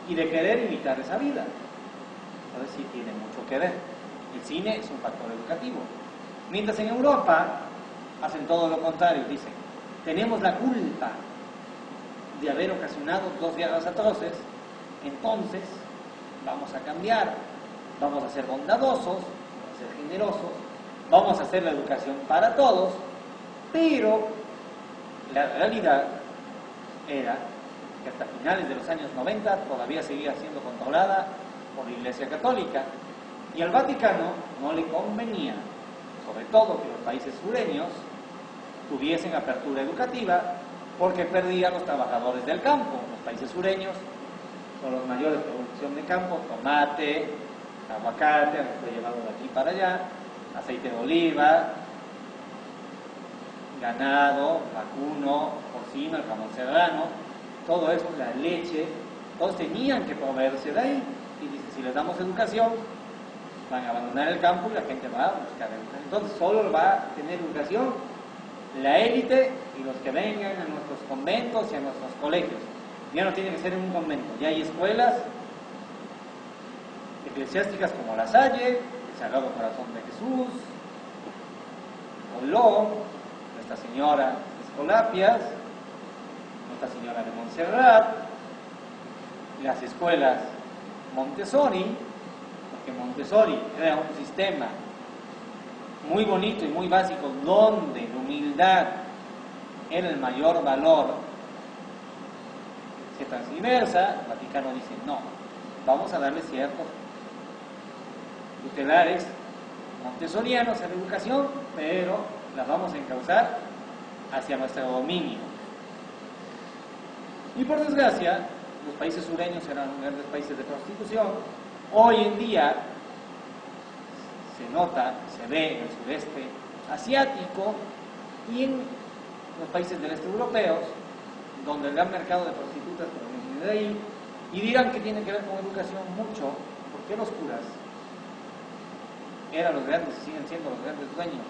y de querer imitar esa vida. Entonces sí tiene mucho que ver. El cine es un factor educativo. Mientras en Europa hacen todo lo contrario, dicen, tenemos la culpa de haber ocasionado 2 guerras atroces, entonces vamos a cambiar, vamos a ser bondadosos, vamos a ser generosos, vamos a hacer la educación para todos, pero la realidad era que hasta finales de los años 90 todavía seguía siendo controlada por la Iglesia Católica, y al Vaticano no le convenía, sobre todo, que los países sureños tuviesen apertura educativa, porque perdían los trabajadores del campo. Los países sureños son los mayores de producción de campo, tomate, aguacate, lo que he llevado de aquí para allá, aceite de oliva, ganado, vacuno, porcino, el jamón serrano, todo eso, la leche, todos tenían que proveerse de ahí. Y dice, si les damos educación, van a abandonar el campo y la gente va a buscar educación. Entonces solo va a tener educación la élite y los que vengan a nuestros conventos y a nuestros colegios. Ya no tiene que ser en un convento, ya hay escuelas eclesiásticas como La Salle, el Sagrado Corazón de Jesús, Oló, Nuestra Señora de Escolapias, Nuestra Señora de Montserrat, las escuelas Montessori, porque Montessori crea un sistema muy bonito y muy básico, donde la humildad era el mayor valor. Se transversa, el Vaticano dice, no, vamos a darle ciertos tutelares montessorianos a la educación, pero las vamos a encauzar hacia nuestro dominio. Y por desgracia, los países sureños eran grandes países de prostitución. Hoy en día se nota, se ve en el sudeste asiático y en los países del este europeos, donde el gran mercado de prostitutas proviene de ahí, y dirán que tiene que ver con educación mucho, porque los curas eran los grandes, siguen siendo los grandes dueños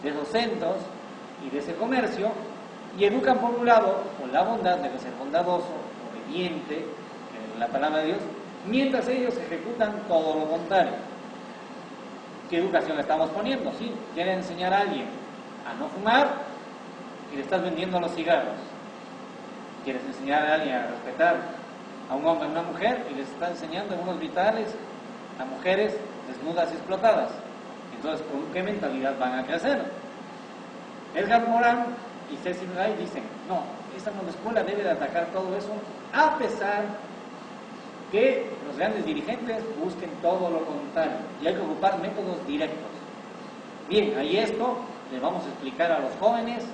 de esos centros y de ese comercio, y educan por un lado con la bondad, debe ser bondadoso, obediente, que es la palabra de Dios, mientras ellos ejecutan todo lo contrario. ¿Qué educación le estamos poniendo? Sí, quiere enseñar a alguien a no fumar y le estás vendiendo los cigarros. Quieres enseñar a alguien a respetar a un hombre y a una mujer y les está enseñando en unos vitales a mujeres desnudas y explotadas. Entonces, ¿con qué mentalidad van a crecer? Edgar Morin y Cecil Ray dicen, no, esta nueva escuela debe de atacar todo eso, a pesar que los grandes dirigentes busquen todo lo contrario, y hay que ocupar métodos directos. Bien, ahí esto le vamos a explicar a los jóvenes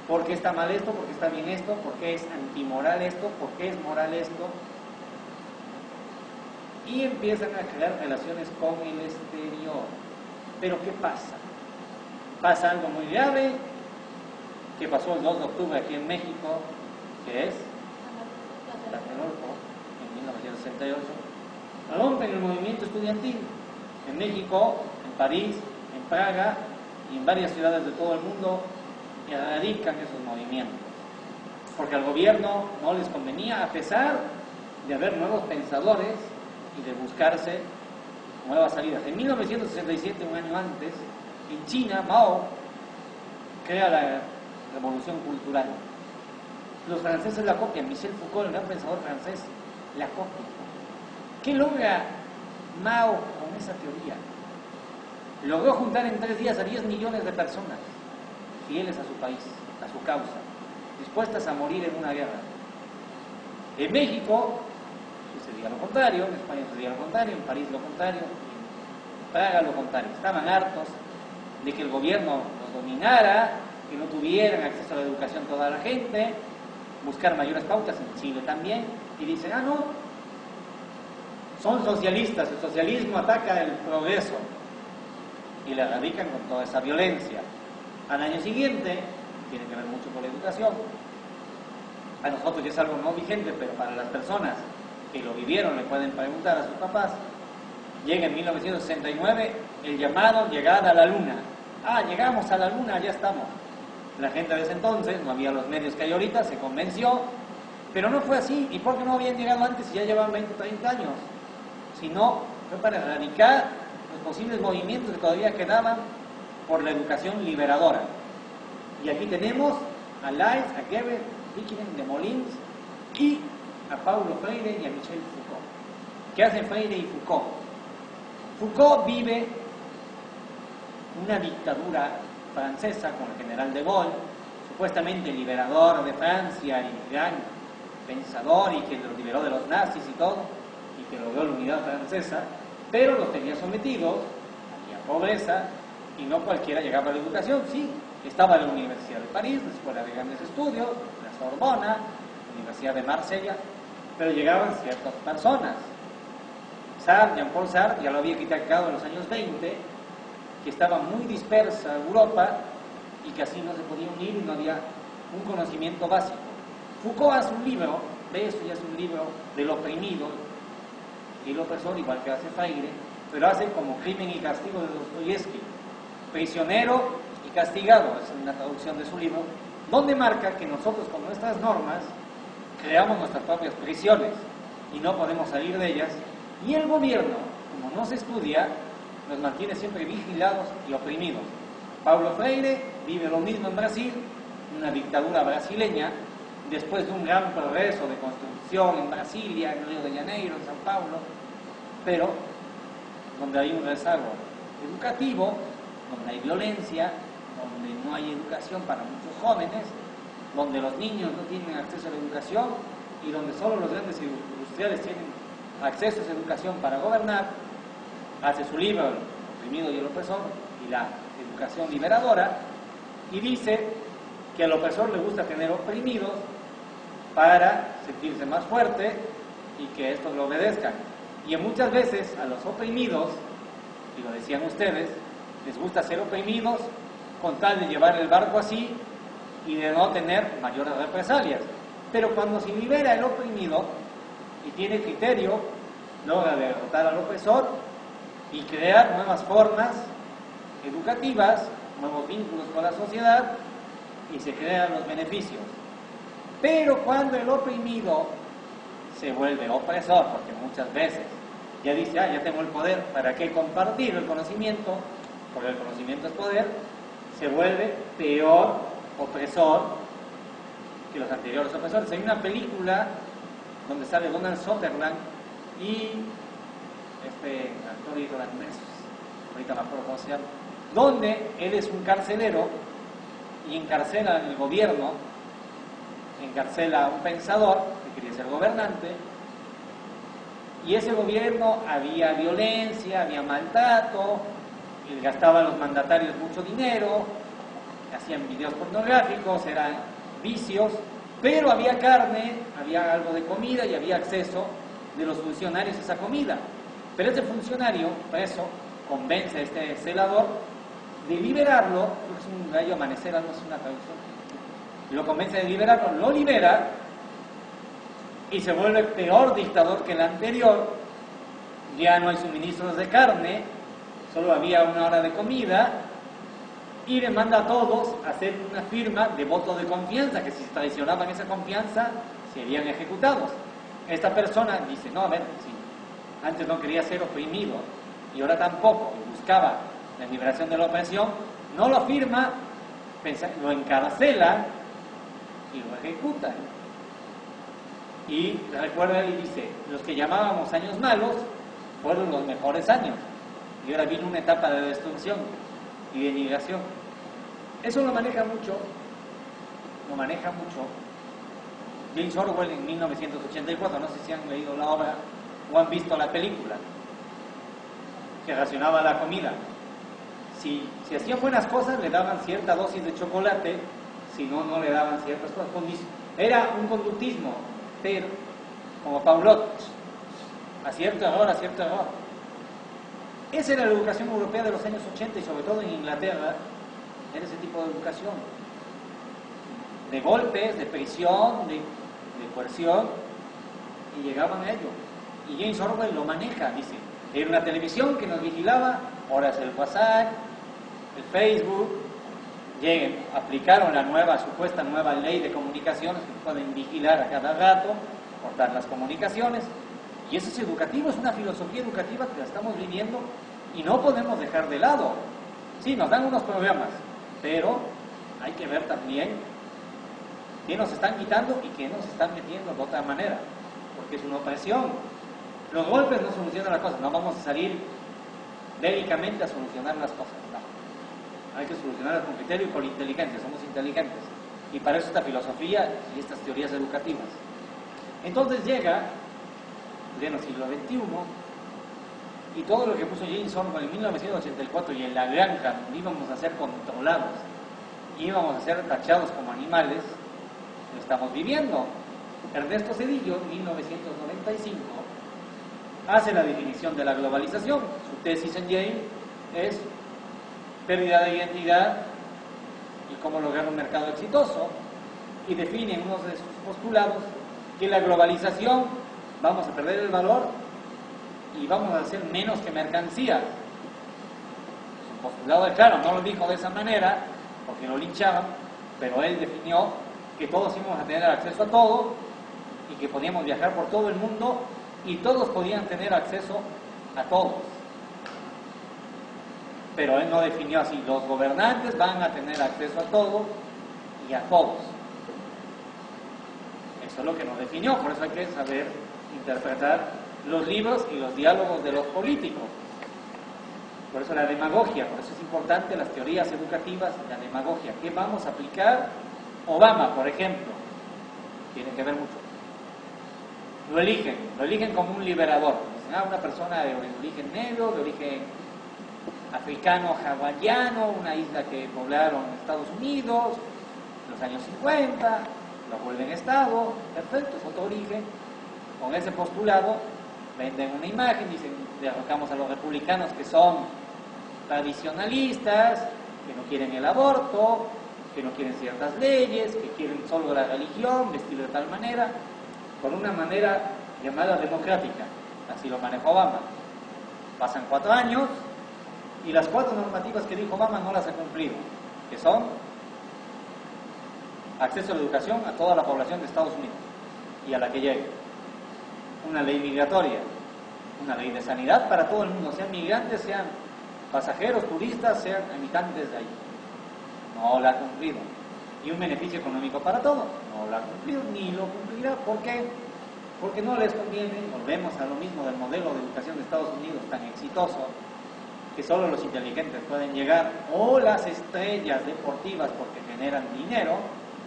¿Por qué está mal esto? ¿Por qué está bien esto? ¿Por qué es antimoral esto? ¿Por qué es moral esto? Y empiezan a crear relaciones con el exterior. Pero ¿qué pasa? Pasa algo muy grave que pasó el 2 de octubre aquí en México, que es Tlatelolco, en 1968. Rompen el movimiento estudiantil en México, en París, en Praga y en varias ciudades de todo el mundo. Erradican esos movimientos porque al gobierno no les convenía, a pesar de haber nuevos pensadores y de buscarse nuevas salidas. En 1967, un año antes, en China, Mao crea la revolución cultural. Los franceses la copian. Michel Foucault, el gran pensador francés, la copia. ¿Qué logra Mao con esa teoría? Logró juntar en 3 días a 10 millones de personas fieles a su país, a su causa, dispuestas a morir en una guerra. En México sucedía lo contrario, en España sucedía lo contrario, en París lo contrario, en Praga lo contrario. Estaban hartos de que el gobierno los dominara, que no tuvieran acceso a la educación toda la gente, buscar mayores pautas, en Chile también, y dicen, no, son socialistas, el socialismo ataca el progreso, y le erradican con toda esa violencia. Al año siguiente, tiene que ver mucho con la educación, a nosotros ya es algo no vigente, pero para las personas que lo vivieron le pueden preguntar a sus papás. Llega en 1969 el llamado llegada a la luna. Llegamos a la luna, ya estamos. La gente de ese entonces, no había los medios que hay ahorita, se convenció, pero no fue así. ¿Y por qué no habían llegado antes si ya llevaban 20 o 30 años? Si no, fue para erradicar los posibles movimientos que todavía quedaban por la educación liberadora. Y aquí tenemos a Lais, a Geber, Wittgenstein, de Molins y a Paulo Freire y a Michel Foucault. ¿Qué hacen Freire y Foucault? Foucault vive una dictadura francesa con el general de Gaulle, supuestamente liberador de Francia y gran pensador y que los liberó de los nazis y todo, y que logró la unidad francesa, pero los tenía sometidos, había pobreza y no cualquiera llegaba a la educación. Sí, estaba la Universidad de París, la Escuela de Grandes Estudios, la Sorbona, la Universidad de Marsella, pero llegaban ciertas personas. Sartre, Jean-Paul Sartre, ya lo había criticado en los años 20, que estaba muy dispersa Europa y que así no se podía unir y no había un conocimiento básico. Foucault hace un libro, de eso ya es un libro del oprimido y el opresor, igual que hace Freire, pero hace como Crimen y Castigo de Dostoyevsky, prisionero y castigado, es una traducción de su libro, donde marca que nosotros con nuestras normas creamos nuestras propias prisiones y no podemos salir de ellas, y el gobierno, como no se estudia, nos mantiene siempre vigilados y oprimidos. Paulo Freire vive lo mismo en Brasil, una dictadura brasileña, después de un gran progreso de construcción en Brasilia, en Río de Janeiro, en São Paulo, pero donde hay un rezago educativo, donde hay violencia, donde no hay educación para muchos jóvenes, donde los niños no tienen acceso a la educación y donde solo los grandes industriales tienen acceso a esa educación para gobernar. Hace su libro El oprimido y el opresor y la educación liberadora, y dice que al opresor le gusta tener oprimidos para sentirse más fuerte y que estos lo obedezcan. Y muchas veces a los oprimidos, y lo decían ustedes, les gusta ser oprimidos con tal de llevar el barco así y de no tener mayores represalias. Pero cuando se libera el oprimido y tiene criterio, logra derrotar al opresor y crear nuevas formas educativas, nuevos vínculos con la sociedad, y se crean los beneficios. Pero cuando el oprimido se vuelve opresor, porque muchas veces ya dice, ya tengo el poder, ¿para qué compartir el conocimiento? Porque el conocimiento es poder, se vuelve peor opresor que los anteriores opresores. Hay una película donde sale Donald Sutherland y actor irlandés, ahorita me acuerdo cómo se llama, donde él es un carcelero y encarcela en el gobierno, encarcela a un pensador que quería ser gobernante, y ese gobierno había violencia, había maltrato, y gastaba a los mandatarios mucho dinero, hacían videos pornográficos, eran vicios, pero había carne, había algo de comida y había acceso de los funcionarios a esa comida. Pero este funcionario preso convence a este celador de liberarlo, creo que es un gallo amanecer, no es una traducción, lo convence de liberarlo, lo libera y se vuelve peor dictador que el anterior. Ya no hay suministros de carne, solo había una hora de comida, y le manda a todos a hacer una firma de voto de confianza, que si traicionaban esa confianza serían ejecutados. Esta persona dice, no, a ver, si antes no quería ser oprimido y ahora tampoco, y buscaba la liberación de la opresión, no lo firma, lo encarcela y lo ejecutan. Y recuerda y dice, los que llamábamos años malos fueron los mejores años, y ahora vino una etapa de destrucción y de migración. Eso lo maneja mucho James Orwell en 1984, no sé si han leído la obra o han visto la película, que racionaba la comida. Si hacían buenas cosas, le daban cierta dosis de chocolate, si no, no le daban ciertas cosas. Era un conductismo, pero como Paulot, acierto, error. Esa era la educación europea de los años 80 y sobre todo en Inglaterra, era ese tipo de educación. De golpes, de prisión, de coerción, y llegaban a ello. Y James Orwell lo maneja, dice, era una televisión que nos vigilaba, ahora es el WhatsApp, el Facebook, aplicaron la supuesta nueva ley de comunicaciones que pueden vigilar a cada rato, cortar las comunicaciones, y eso es educativo, es una filosofía educativa que la estamos viviendo y no podemos dejar de lado. Sí, nos dan unos programas, pero hay que ver también qué nos están quitando y qué nos están metiendo de otra manera, porque es una opresión. Los golpes no solucionan las cosas, no vamos a salir bélicamente a solucionar las cosas, no. Hay que solucionarlas con criterio y con inteligencia, somos inteligentes. Y para eso esta filosofía y estas teorías educativas. Entonces llega, pleno siglo XXI, y todo lo que puso James Orwell en 1984 y en la granja, donde íbamos a ser controlados, íbamos a ser tachados como animales, lo estamos viviendo. Ernesto Zedillo, en 1995, hace la definición de la globalización. Su tesis en Yale es pérdida de identidad y cómo lograr un mercado exitoso, y define en uno de sus postulados que la globalización, vamos a perder el valor y vamos a ser menos que mercancía. Su postulado es claro, no lo dijo de esa manera porque lo linchaban, pero él definió que todos íbamos a tener acceso a todo y que podíamos viajar por todo el mundo y todos podían tener acceso a todos. Pero él no definió así, los gobernantes van a tener acceso a todo y a todos. Eso es lo que nos definió, por eso hay que saber interpretar los libros y los diálogos de los políticos. Por eso la demagogia, por eso es importante las teorías educativas, la demagogia. ¿Qué vamos a aplicar? Obama, por ejemplo, tiene que ver mucho. Lo eligen como un liberador. Dicen, una persona de origen negro, de origen africano, hawaiano, una isla que poblaron Estados Unidos, en los años 50, lo vuelven Estado, perfecto, es otro origen. Con ese postulado venden una imagen, dicen, derrocamos a los republicanos que son tradicionalistas, que no quieren el aborto, que no quieren ciertas leyes, que quieren solo la religión, vestirlo de tal manera, con una manera llamada democrática. Así lo manejó Obama. Pasan 4 años y las 4 normativas que dijo Obama no las ha cumplido, que son acceso a la educación a toda la población de Estados Unidos y a la que llegue, una ley migratoria, una ley de sanidad para todo el mundo, sean migrantes, sean pasajeros, turistas, sean habitantes de ahí. No la ha cumplido. Y un beneficio económico para todos, no lo ha cumplido ni lo cumplirá. ¿Por qué? Porque no les conviene. Volvemos a lo mismo del modelo de educación de Estados Unidos tan exitoso, que solo los inteligentes pueden llegar, o las estrellas deportivas porque generan dinero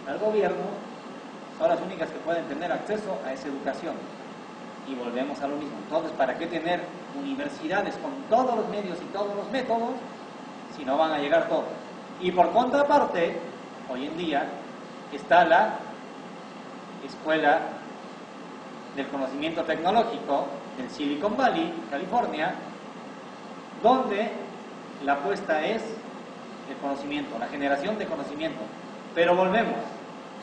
al gobierno, son las únicas que pueden tener acceso a esa educación. Y volvemos a lo mismo. Entonces, ¿para qué tener universidades con todos los medios y todos los métodos si no van a llegar todos? Y por contraparte, hoy en día está la Escuela del Conocimiento Tecnológico del Silicon Valley, California, donde la apuesta es el conocimiento, la generación de conocimiento. Pero volvemos,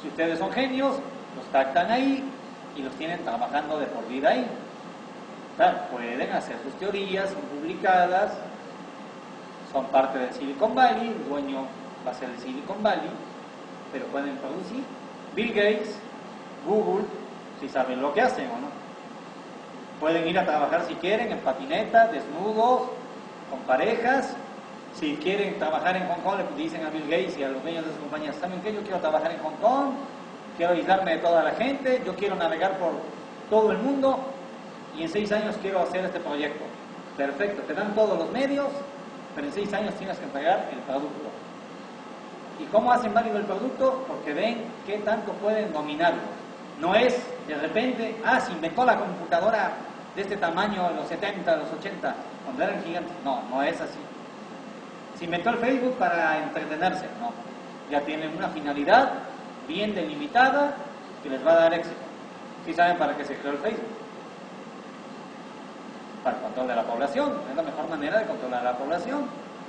si ustedes son genios, los captan ahí y los tienen trabajando de por vida ahí. Claro, pueden hacer sus teorías, son publicadas, son parte del Silicon Valley, el dueño va a ser el Silicon Valley, pero pueden producir. Bill Gates, Google, si saben lo que hacen o no. Pueden ir a trabajar si quieren en patineta, desnudos, con parejas. Si quieren trabajar en Hong Kong, le dicen a Bill Gates y a los dueños de sus compañías: ¿saben qué? Yo quiero trabajar en Hong Kong, quiero aislarme de toda la gente, yo quiero navegar por todo el mundo y en 6 años quiero hacer este proyecto. Perfecto, te dan todos los medios, pero en 6 años tienes que entregar el producto. ¿Y cómo hacen válido el producto? Porque ven qué tanto pueden dominarlo. No es de repente, se inventó la computadora de este tamaño en los 70, los 80, cuando eran gigantes. No, no es así. Se inventó el Facebook para entretenerse. No, ya tienen una finalidad bien delimitada que les va a dar éxito. ¿Sí saben para qué se creó el Facebook? Para el control de la población. Es la mejor manera de controlar a la población.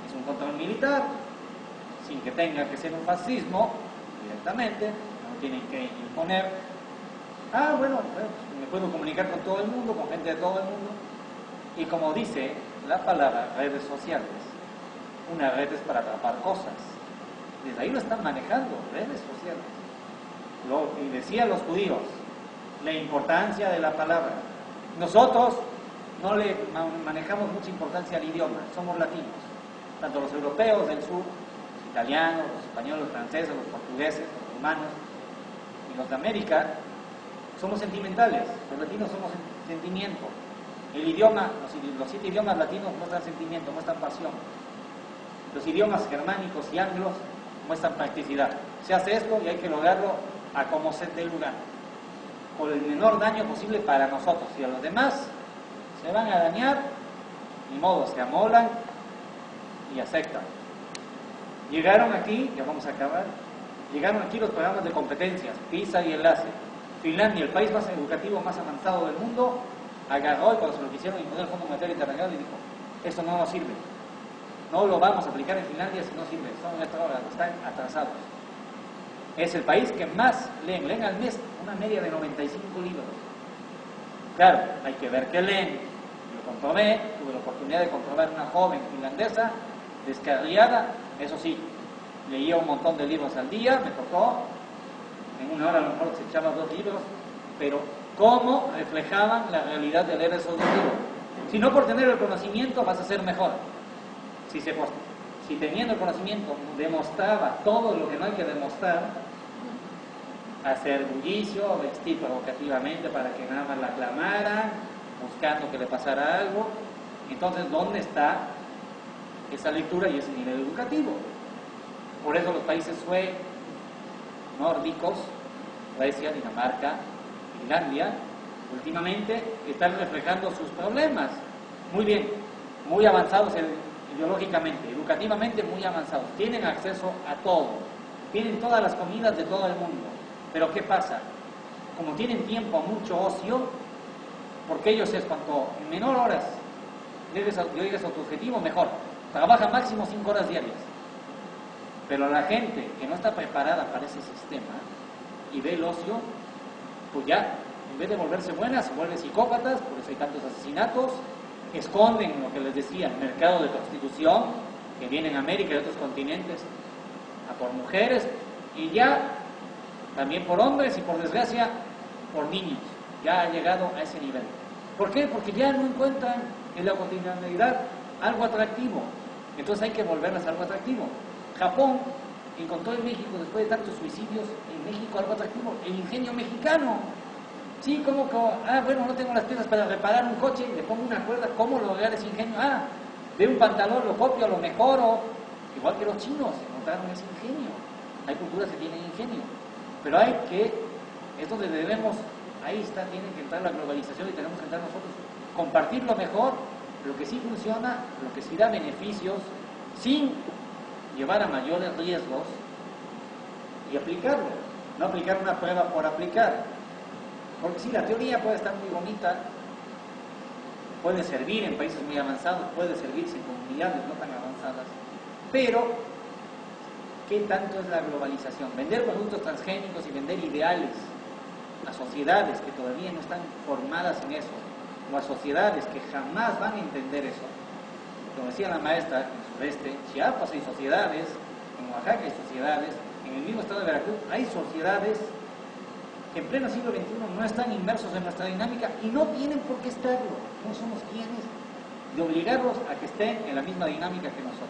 Es un control militar, sin que tenga que ser un fascismo directamente. No tienen que imponer. Bueno, me puedo comunicar con todo el mundo, con gente de todo el mundo. Y como dice la palabra redes sociales, una red es para atrapar cosas. Desde ahí lo están manejando, redes sociales. Y decían los judíos, la importancia de la palabra. Nosotros no le manejamos mucha importancia al idioma, somos latinos. Tanto los europeos del sur, los italianos, los españoles, los franceses, los portugueses, los romanos y los de América, somos sentimentales. Los latinos somos sentimiento. El idioma, los 7 idiomas latinos muestran sentimiento, muestran pasión. Los idiomas germánicos y anglos muestran practicidad. Se hace esto y hay que lograrlo a como se dé lugar, con el menor daño posible para nosotros. Y a los demás se van a dañar, ni modo, se amolan y aceptan. Llegaron aquí, ya vamos a acabar, llegaron aquí los programas de competencias, PISA y Enlace. Finlandia, el país más educativo, más avanzado del mundo, agarró y cuando se lo quisieron imponer el Fondo Monetario Internacional y dijo: esto no nos sirve, no lo vamos a aplicar en Finlandia si no sirve, están atrasados. Es el país que más leen al mes, una media de 95 libros. Claro, hay que ver qué leen. Lo comprobé, tuve la oportunidad de comprobar una joven finlandesa, descarriada, eso sí, leía un montón de libros al día, me tocó, en una hora a lo mejor se echaba 2 libros, pero ¿cómo reflejaban la realidad de leer esos 2 libros? Si no por tener el conocimiento vas a ser mejor. Si teniendo el conocimiento demostraba todo lo que no hay que demostrar, hacer bullicio, vestir provocativamente para que nada más la aclamaran, buscando que le pasara algo, entonces ¿dónde está esa lectura y ese nivel educativo? Por eso los países nórdicos, Suecia, Dinamarca, Finlandia, últimamente están reflejando sus problemas. Muy bien, muy avanzados ideológicamente, educativamente muy avanzados, tienen acceso a todo, tienen todas las comidas de todo el mundo. Pero ¿qué pasa? Como tienen tiempo, mucho ocio, porque ellos es cuanto en menor horas llegues a tu objetivo, mejor. Trabaja máximo 5 horas diarias. Pero la gente que no está preparada para ese sistema y ve el ocio, pues ya, en vez de volverse buenas, se vuelven psicópatas, por eso hay tantos asesinatos, esconden lo que les decía, el mercado de prostitución, que viene en América y otros continentes, a por mujeres, y ya, también por hombres y por desgracia, por niños. Ya ha llegado a ese nivel. ¿Por qué? Porque ya no encuentran en la cotidianidad algo atractivo. Entonces hay que volverlas algo atractivo. Japón encontró en México, después de tantos suicidios, en México algo atractivo, el ingenio mexicano. Sí, como que, bueno, no tengo las piezas para reparar un coche, le pongo una cuerda, ¿cómo lograr ese ingenio? Veo un pantalón, lo copio, lo mejoro. Igual que los chinos, encontraron ese ingenio. Hay culturas que tienen ingenio. Pero es donde debemos, ahí está, tiene que entrar la globalización y tenemos que entrar nosotros, compartir lo mejor, lo que sí funciona, lo que sí da beneficios, sin llevar a mayores riesgos y aplicarlo, no aplicar una prueba por aplicar. Porque sí, la teoría puede estar muy bonita, puede servir en países muy avanzados, puede servir en comunidades no tan avanzadas, pero ¿qué tanto es la globalización? Vender productos transgénicos y vender ideales a sociedades que todavía no están formadas en eso, o a sociedades que jamás van a entender eso. Como decía la maestra, en el sureste, en Chiapas hay sociedades, en Oaxaca hay sociedades, en el mismo estado de Veracruz hay sociedades que en pleno siglo XXI no están inmersos en nuestra dinámica y no tienen por qué estarlo. No somos quienes de obligarlos a que estén en la misma dinámica que nosotros.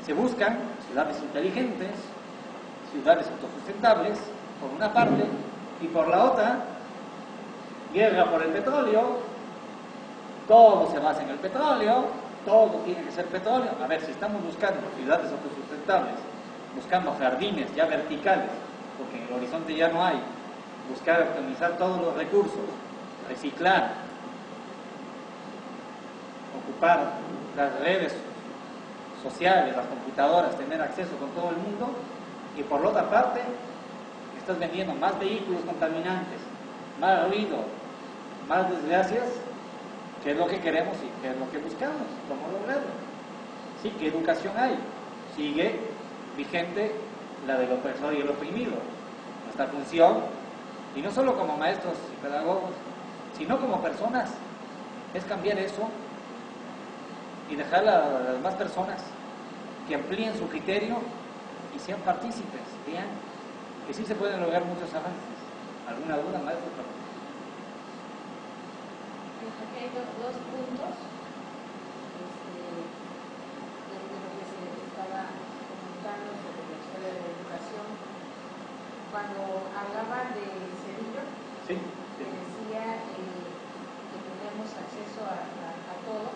Se buscan ciudades inteligentes, ciudades autosustentables, por una parte, y por la otra, guerra por el petróleo, todo se basa en el petróleo, todo tiene que ser petróleo. A ver, si estamos buscando ciudades autosustentables, buscando jardines ya verticales, porque en el horizonte ya no hay, buscar optimizar todos los recursos, reciclar, ocupar las redes sociales, las computadoras, tener acceso con todo el mundo, y por la otra parte, estás vendiendo más vehículos contaminantes, más ruido, más desgracias, ¿qué es lo que queremos y qué es lo que buscamos? ¿Cómo lograrlo? Sí, ¿qué educación hay? Sigue vigente la del opresor y el oprimido. Nuestra función, y no solo como maestros y pedagogos, sino como personas, es cambiar eso y dejar a las demás personas que amplíen su criterio y sean partícipes, vean que sí se pueden lograr muchos avances. ¿Alguna duda, maestro? Aquí hay dos puntos de lo que se estaba comentando sobre la historia de la educación. Cuando hablaba de Cedillo, Sí. que decía que tenemos acceso a todo,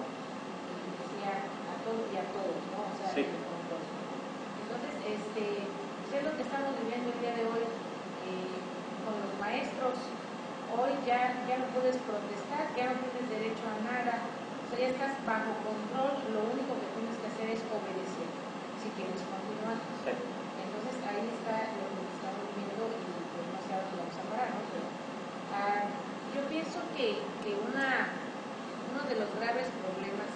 y decía a todo y a todos, ¿no? O sea, Sí. con todos. Entonces, pues es lo que estamos viviendo el día de hoy con los maestros. Hoy ya no puedes protestar, ya no tienes derecho a nada, o sea, ya estás bajo control, lo único que tienes que hacer es obedecer, si quieres continuar. Sí. Entonces ahí está lo que estamos viendo y pues no sé a dónde vamos a parar, ¿no? Pero yo pienso que uno de los graves problemas,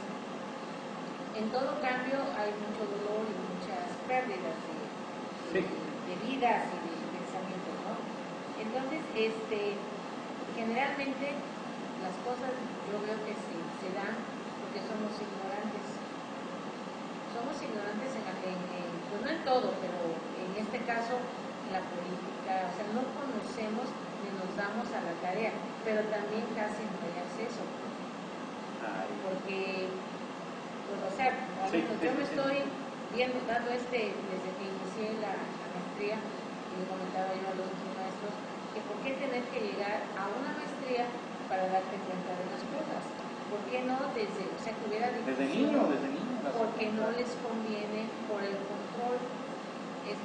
en todo cambio hay mucho dolor y muchas pérdidas de vidas y de pensamientos, ¿no? Entonces, generalmente las cosas yo veo que se dan porque somos ignorantes. Somos ignorantes pues no en todo, pero en este caso en la política, o sea, no conocemos ni nos damos a la tarea, pero también casi no hay acceso. Porque, pues, o sea, yo me estoy viendo, dando desde que inicié la maestría, y le comentaba yo a los maestros, que por qué tener que llegar a una maestría para darte cuenta de las cosas. ¿Por qué no desde, o sea, que hubiera Desde niño. Porque no les conviene por el control.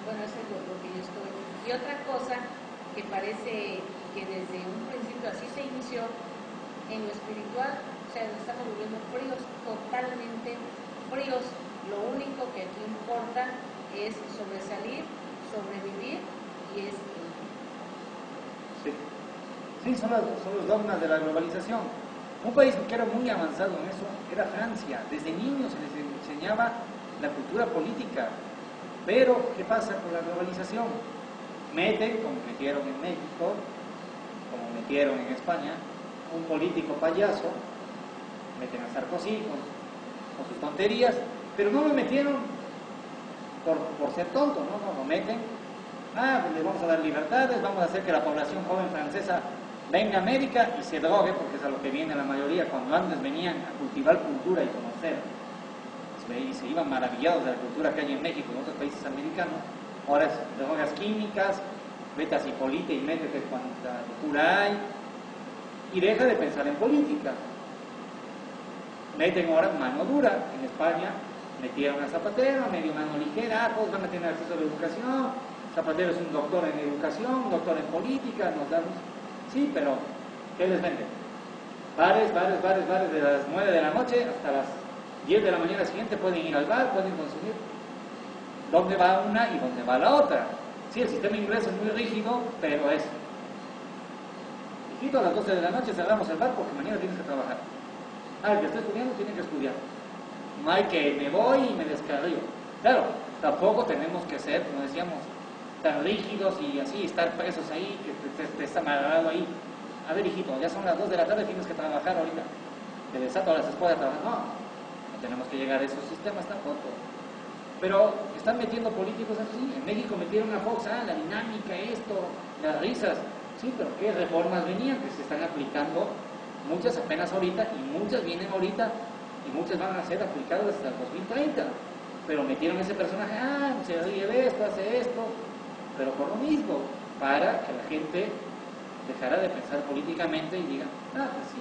Bueno, eso es lo que yo estoy. Y otra cosa que parece que desde un principio así se inició, en lo espiritual, o sea, estamos viviendo fríos, totalmente fríos. Lo único que aquí importa es sobresalir, sobrevivir y es... Sí, son los dogmas de la globalización. Un país que era muy avanzado en eso era Francia. Desde niños se les enseñaba la cultura política. Pero, ¿qué pasa con la globalización? Meten, como metieron en México, como metieron en España, un político payaso, meten a Sarkozy con sus tonterías, pero no lo metieron por ser tonto, no, lo meten. Pues le vamos a dar libertades, vamos a hacer que la población joven francesa venga a América y se drogue, porque es a lo que viene la mayoría. Cuando antes venían a cultivar cultura y conocer, y se iban maravillados de la cultura que hay en México y en otros países americanos, ahora es drogas químicas, vete a Cipolite y métete cuanta locura hay, y deja de pensar en política. Meten ahora mano dura. En España metieron a Zapatero, medio mano ligera, todos van a tener acceso a la educación. Zapatero es un doctor en educación, un doctor en política, nos damos... Sí, pero ¿qué les venden? Bares de las 9 de la noche hasta las 10 de la mañana siguiente pueden ir al bar, pueden consumir. ¿Dónde va una y dónde va la otra? Sí, el sistema inglés es muy rígido, pero es. Hijito, a las 12 de la noche cerramos el bar porque mañana tienes que trabajar. Ah, el que está estudiando tiene que estudiar. No hay que me voy y me descarrío. Claro, tampoco tenemos que ser, como decíamos, tan rígidos y así, estar presos ahí, que te está amarrado ahí. A ver, hijito, ya son las 2 de la tarde, tienes que trabajar ahorita. Te desato a las escuelas a trabajar. No tenemos que llegar a esos sistemas tampoco. Pero están metiendo políticos así. En México metieron a Fox, la dinámica, esto, las risas. Sí, pero ¿qué reformas venían? Que se están aplicando, muchas apenas ahorita, y muchas vienen ahorita, y muchas van a ser aplicadas hasta el 2030. Pero metieron ese personaje, se ríe de esto, hace esto, pero por lo mismo, para que la gente dejara de pensar políticamente y diga, pues sí,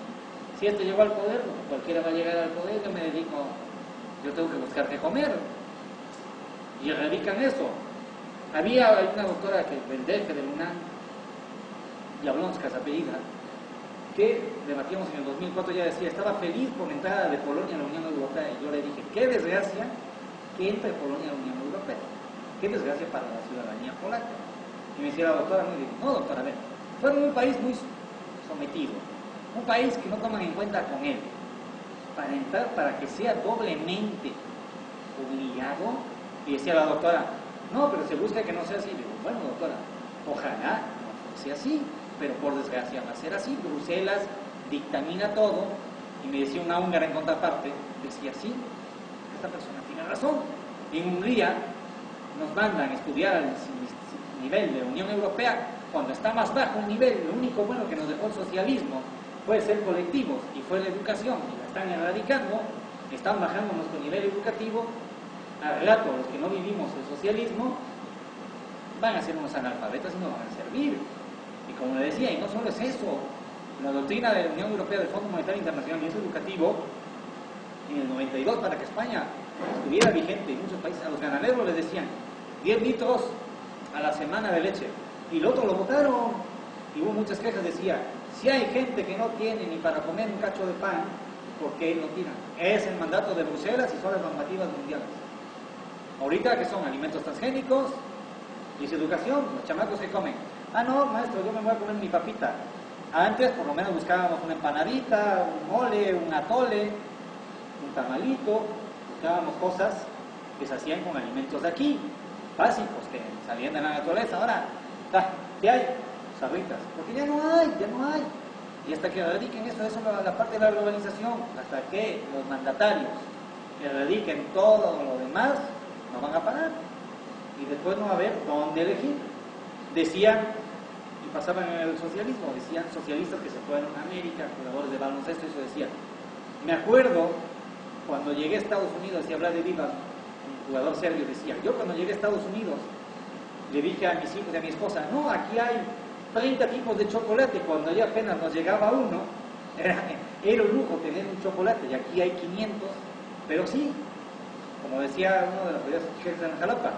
si este llegó al poder, cualquiera va a llegar al poder, yo tengo que buscar qué comer. Y erradican eso. Había una doctora del DF, del UNAM, Yablonska, se apellida, que debatíamos en el 2004, ya decía, estaba feliz por la entrada de Polonia a la Unión Europea, y yo le dije, qué desgracia que entre Polonia a la Unión Europea, qué desgracia para la ciudadanía polaca. Y me decía la doctora, no doctora, a ver, fueron un país muy sometido, un país que no toman en cuenta con él, para entrar, para que sea doblemente obligado. Y decía la doctora, no, pero se busca que no sea así. Digo, bueno, doctora, ojalá no sea así, pero por desgracia va a ser así. Bruselas dictamina todo, y me decía una húngara en contraparte, decía, sí, esta persona tiene razón. En Hungría nos mandan a estudiar al nivel de la Unión Europea, cuando está más bajo un nivel. Lo único bueno que nos dejó el socialismo fue ser colectivos, y fue la educación, y la están erradicando, están bajando nuestro nivel educativo. Al rato, los que no vivimos el socialismo van a ser unos analfabetas y no van a servir. Y como le decía, y no solo es eso, la doctrina de la Unión Europea del Fondo Monetario Internacional y es educativo, en el 92, para que España estuviera vigente en muchos países, a los ganaderos les decían 10 litros a la semana de leche, y el otro lo votaron, y hubo muchas quejas. Decía, si hay gente que no tiene ni para comer un cacho de pan, ¿por qué lo tiran? Es el mandato de Bruselas y son las normativas mundiales. Ahorita que son alimentos transgénicos, dice educación, los chamacos que comen. No, maestro, yo me voy a comer mi papita. Antes por lo menos buscábamos una empanadita, un mole, un atole, un tamalito, buscábamos cosas que se hacían con alimentos de aquí, básicos, que salían de la naturaleza. Ahora, ¿qué hay? Sabritas, porque ya no hay. Y hasta que erradiquen eso es la parte de la globalización, hasta que los mandatarios erradiquen todo lo demás, no van a parar, y después no va a haber dónde elegir. Decían, y pasaban en el socialismo, decían socialistas que se fueron a América, jugadores de baloncesto, y eso decían. Me acuerdo cuando llegué a Estados Unidos, decía Vlade Divac, un jugador serbio, decía, yo cuando llegué a Estados Unidos le dije a mis hijos y a mi esposa, no, aquí hay 30 tipos de chocolate, cuando ya apenas nos llegaba uno, era un lujo tener un chocolate, y aquí hay 500, pero sí, como decía uno de los jefes de Jalapa,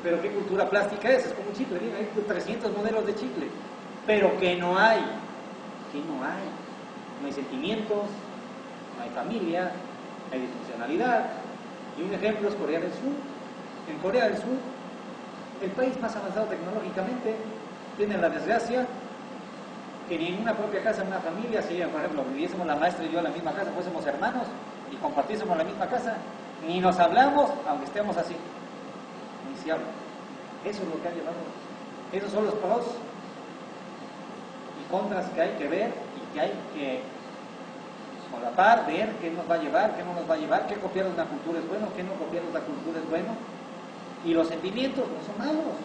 pero qué cultura plástica es como un chicle, hay 300 modelos de chicle, pero que no hay sentimientos, no hay familia, hay disfuncionalidad. Y un ejemplo es Corea del Sur. En Corea del Sur, el país más avanzado tecnológicamente, tiene la desgracia que ni en una propia casa, en una familia, si por ejemplo viviésemos la maestra y yo en la misma casa, fuésemos hermanos y compartiésemos la misma casa, ni nos hablamos aunque estemos así, ni se habla. Eso es lo que ha llevado, esos son los pros y contras que hay que ver y que hay que solapar, ver qué nos va a llevar, qué no nos va a llevar, qué copiar de una cultura es bueno, qué no copiar de otra cultura es bueno. Y los sentimientos no son malos,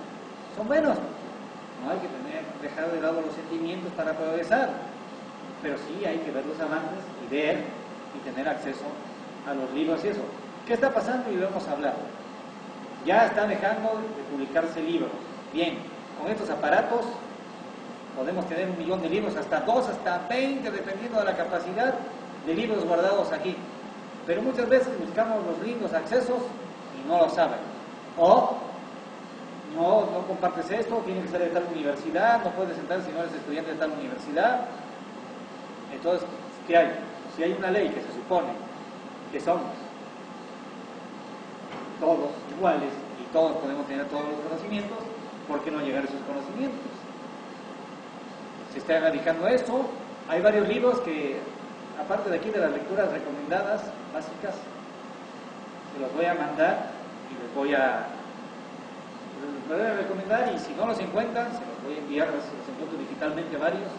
son buenos. No hay que dejar de lado los sentimientos para progresar, pero sí hay que ver los avances y ver y tener acceso a los libros y eso. ¿Qué está pasando? Y lo hemos hablado. Ya están dejando de publicarse libros. Bien, con estos aparatos podemos tener 1 millón de libros, hasta 2, hasta 20, dependiendo de la capacidad de libros guardados aquí. Pero muchas veces buscamos los lindos accesos y no lo saben. O no compartes esto, tiene que ser de tal universidad, no puedes entrar si no eres estudiante de tal universidad. Entonces, ¿qué hay? Si hay una ley que se supone que somos todos iguales y todos podemos tener todos los conocimientos, ¿por qué no llegar a esos conocimientos? Se está erradicando esto. Hay varios libros que, aparte de aquí de las lecturas recomendadas básicas, se los voy a mandar y les voy a recomendar, y si no los encuentran, se los voy a enviar, se los encuentro digitalmente varios.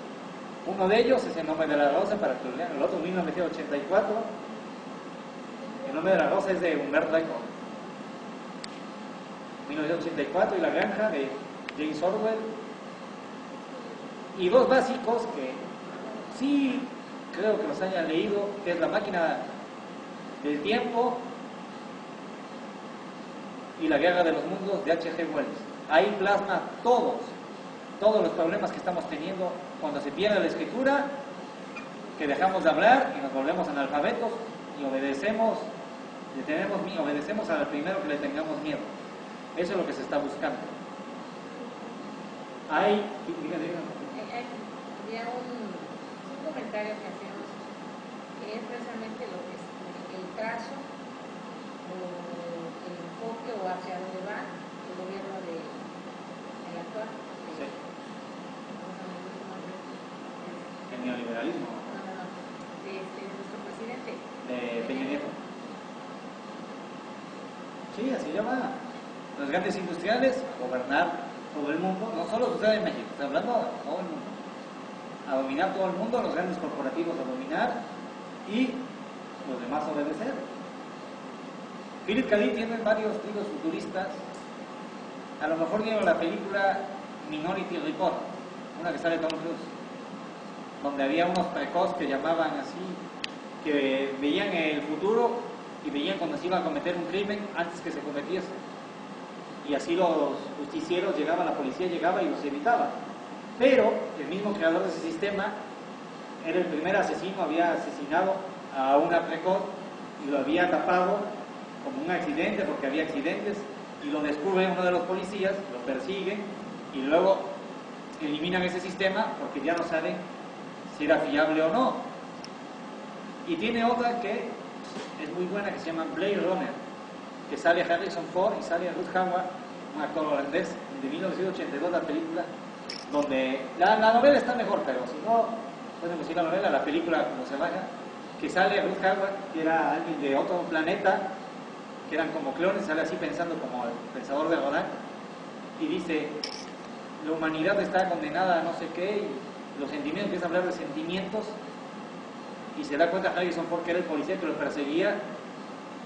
Uno de ellos es El nombre de la rosa, para que lo lean. El otro, 1984. El nombre de la rosa es de Humberto Eco. 1984, y La granja, de James Orwell. Y dos básicos que sí creo que los hayan leído, que es La máquina del tiempo y La guerra de los mundos, de H.G. Wells. Ahí plasma todos los problemas que estamos teniendo cuando se pierde la escritura, que dejamos de hablar y nos volvemos analfabetos y obedecemos al primero que le tengamos miedo. Eso es lo que se está buscando. Había un comentario que hacemos, que es precisamente lo que es el trazo o el enfoque o hacia dónde va el gobierno del actual. Sí. El neoliberalismo. No. De nuestro presidente. De Peña Nieto. Sí, así ya va. Los grandes industriales a gobernar todo el mundo, no solo sucede en México, está hablando de todo el mundo. A dominar todo el mundo, los grandes corporativos a dominar y los demás a obedecer. Philip K. Dick tiene varios libros futuristas. A lo mejor vieron la película Minority Report, una que sale Tom Cruise, donde había unos precos que llamaban así, que veían el futuro y veían cuando se iba a cometer un crimen antes que se cometiese. Y así los justicieros llegaban, la policía llegaba y los evitaba. Pero el mismo creador de ese sistema era el primer asesino, había asesinado a una precoz y lo había tapado como un accidente, porque había accidentes, y lo descubre uno de los policías, lo persiguen y luego eliminan ese sistema porque ya no saben si era fiable o no. Y tiene otra que es muy buena, que se llama Blade Runner, que sale Harrison Ford y sale Ruth Howard, un actor holandés, de 1982 la película, donde la novela está mejor, pero si no pueden decir la novela, la película como se vaya, que sale Ruth Howard, que era alguien de otro planeta, que eran como clones, sale así pensando como el pensador de Rodin, y dice, la humanidad está condenada a no sé qué, y los sentimientos, empieza a hablar de sentimientos, y se da cuenta Harrison Ford, que era el policía que lo perseguía,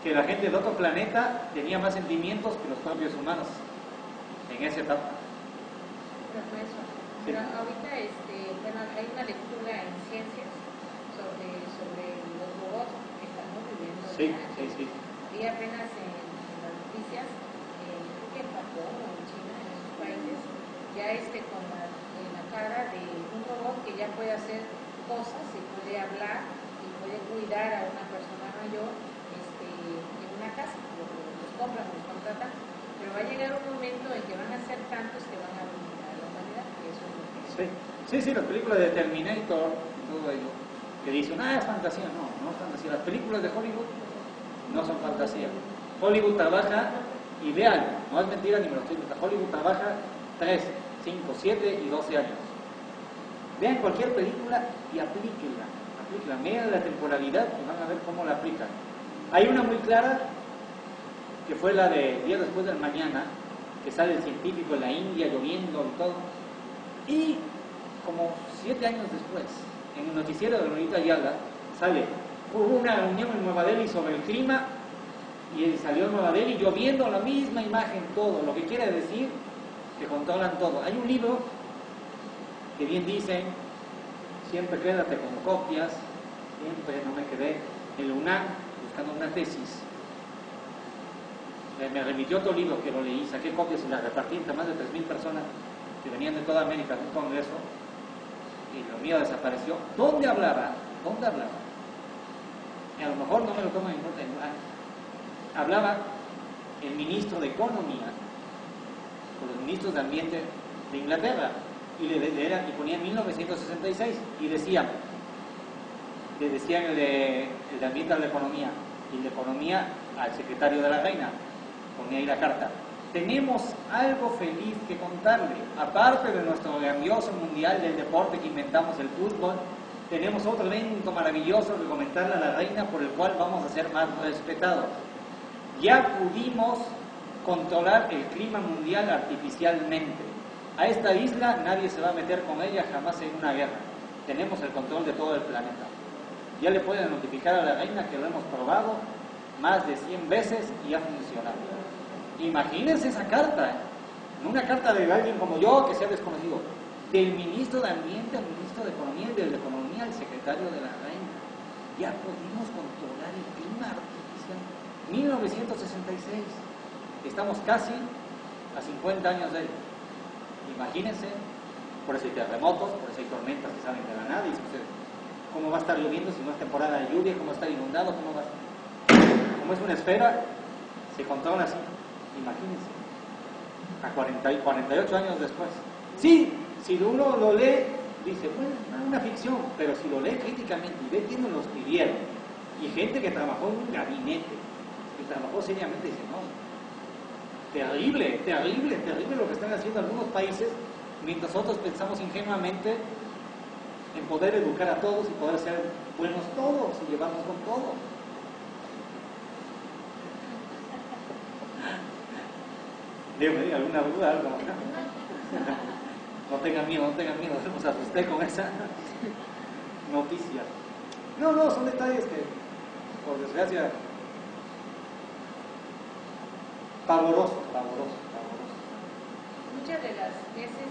que la gente de otro planeta tenía más sentimientos que los propios humanos en esa etapa. Pero ahorita hay una lectura en ciencias sobre los robots que estamos viviendo. Sí. Vi apenas en las noticias, creo que en Japón o en China, en esos países, ya con la cara de un robot que ya puede hacer cosas y puede hablar y puede cuidar a una persona mayor en una casa. Los compran, los contratan, pero va a llegar un momento en que van a ser tantos que van a dominar a la humanidad, y eso es lo que es. Sí, las películas de Terminator y todo ello, que dicen, es fantasía. No es fantasía. Las películas de Hollywood no son fantasía. Hollywood trabaja, y vean, no es mentira ni me lo estoy diciendo, Hollywood trabaja 3, 5, 7 y 12 años. Vean cualquier película y aplíquenla, vean la temporalidad y van a ver cómo la aplican. Hay una muy clara, que fue la de Día Después del Mañana, que sale el científico en la India lloviendo y todo, y como 7 años después, en el noticiero de Lolita Ayala, hubo una reunión en Nueva Delhi sobre el clima, y salió en Nueva Delhi lloviendo, la misma imagen, todo, lo que quiere decir que controlan todo. Hay un libro que bien dicen, siempre quédate con copias, siempre no me quedé en la UNAM buscando una tesis. Me remitió otro libro que lo leí, saqué copias y las repartí entre más de 3,000 personas que venían de toda América en un congreso, y lo mío desapareció. ¿Dónde hablaba? Y a lo mejor no me lo toman en cuenta. Hablaba el ministro de Economía con los ministros de Ambiente de Inglaterra, y le ponían 1966 y le decían el de Ambiente a la Economía, y el de Economía al secretario de la Reina, ponía ahí la carta. Tenemos algo feliz que contarle. Aparte de nuestro grandioso mundial del deporte que inventamos, el fútbol, tenemos otro evento maravilloso que comentarle a la reina por el cual vamos a ser más respetados. Ya pudimos controlar el clima mundial artificialmente. A esta isla nadie se va a meter con ella jamás en una guerra. Tenemos el control de todo el planeta. Ya le pueden notificar a la reina que lo hemos probado más de 100 veces y ha funcionado. Imagínense esa carta, no una carta de alguien como yo que sea desconocido, del ministro de Ambiente al ministro de Economía y del de Economía al secretario de la reina. Ya pudimos controlar el clima artificial. 1966. Estamos casi a 50 años de ello. Imagínense, por eso hay terremotos, por eso hay tormentas que salen de la nada. Y ¿cómo va a estar lloviendo si no es temporada de lluvia? ¿Cómo va a estar inundado? Como es una esfera, se controla así. Imagínense, a 48 años después. Sí, si uno lo lee, dice, bueno, es una ficción, pero si lo lee críticamente y ve quiénes lo escribieron, y gente que trabajó en un gabinete, que trabajó seriamente, dice, no, terrible, terrible, terrible lo que están haciendo algunos países, mientras nosotros pensamos ingenuamente en poder educar a todos y poder ser buenos todos y llevarnos con todo. Dígame, ¿alguna duda? ¿Algo? No tengan miedo, nos asusté con esa noticia. No, son detalles que, por desgracia, pavorosos. Muchas de las veces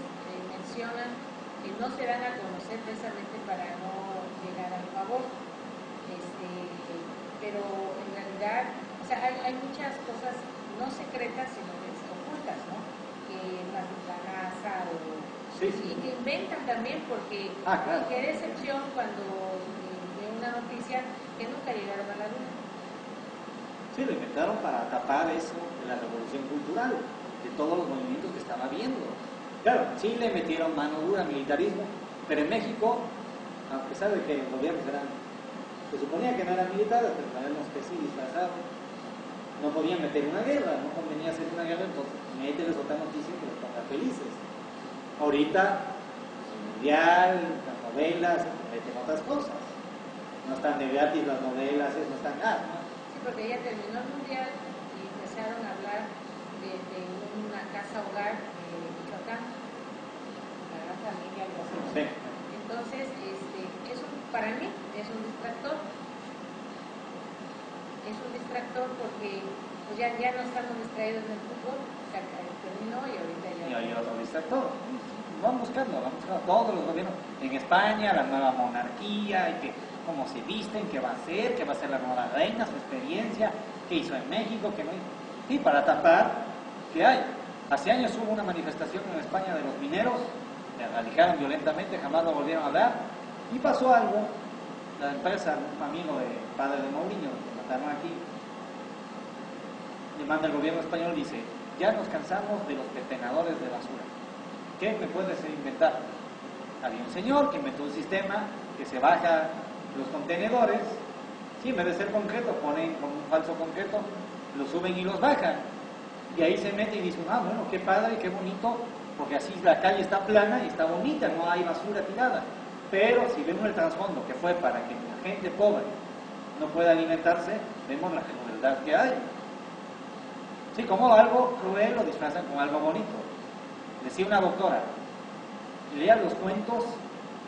mencionan que no se dan a conocer precisamente para no llegar al favor, pero en realidad, o sea, hay muchas cosas no secretas, sino ocultas, ¿no? Que la NASA sí. Y que inventan también, porque claro. qué decepción cuando de una noticia que nunca llegaron a la luna. Sí, lo inventaron para tapar eso de la revolución cultural, de todos los movimientos que estaba viendo. Claro, en Chile metieron mano dura, militarismo, pero en México, a pesar de que los gobiernos se suponía que no eran militares, pero sabemos que sí, disfrazados, no podían meter una guerra, no convenía hacer una guerra, entonces mételes otra noticia que los ponga felices. Ahorita, el mundial, las novelas, meten otras cosas. No están de gratis las novelas, no están nada, ¿no? Sí, porque ya terminó el mundial y empezaron a hablar de una casa hogar de Michoacán, la gran familia, algo así. Sí. Entonces, eso para mí es un distractor. Es un distractor porque pues ya no estamos distraídos en el fútbol, o sea, terminó y ahorita ya... Y hay otro distractor. Van buscando todos los gobiernos. En España, la nueva monarquía, y que cómo se visten, qué va a ser la nueva reina, su experiencia, qué hizo en México, qué no hizo. Sí, para tapar que hay. Hace años hubo una manifestación en España de los mineros, le radicaron violentamente, jamás lo volvieron a hablar, y pasó algo. La empresa, un amigo de padre de Mourinho, que mataron aquí, le manda el gobierno español y dice, ya nos cansamos de los detenedores de basura. ¿Qué me puedes inventar? Había un señor que inventó un sistema que se baja los contenedores, sí, en vez de ser concreto, ponen como un falso concreto, lo suben y los bajan. Y ahí se mete y dice, bueno, qué padre, qué bonito, porque así la calle está plana y está bonita, no hay basura tirada. Pero si vemos el trasfondo que fue para que la gente pobre no pueda alimentarse, vemos la crueldad que hay. Sí, como algo cruel lo disfrazan con algo bonito. Decía una doctora, lean los cuentos,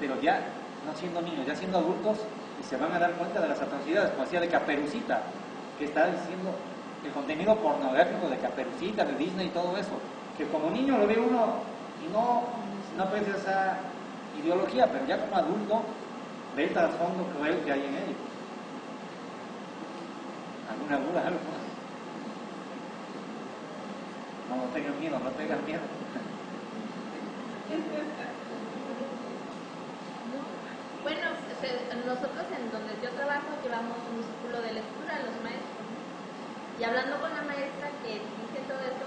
pero ya no siendo niños, ya siendo adultos, y se van a dar cuenta de las atrocidades, como decía de Caperucita, que está diciendo el contenido pornográfico de Caperucita, de Disney y todo eso, que como niño lo ve uno y no aprecia esa ideología, pero ya como adulto ve el trasfondo cruel que hay en ello. ¿Alguna duda? ¿Algo más? No tengan miedo, no tengan miedo. Bueno, nosotros en donde yo trabajo llevamos un círculo de lectura a los maestros. Y hablando con la maestra que dice todo eso,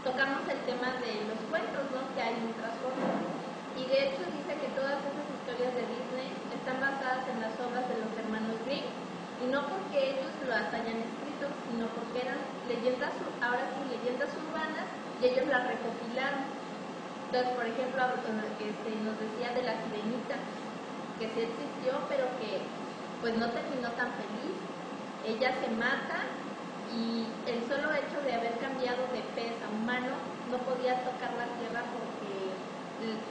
tocamos el tema de los cuentos, ¿no? Que hay un trasfondo. Y de hecho dice que todas esas historias de Disney están basadas en las obras de los hermanos Grimm. Y no porque ellos las hayan escrito, sino porque eran leyendas, ahora sí, y ellos las recopilaron. Entonces, por ejemplo, nos decía de la sirenita, que sí existió, pero que pues no terminó tan feliz. Ella se mata y el solo hecho de haber cambiado de pez a humano no podía tocar la tierra porque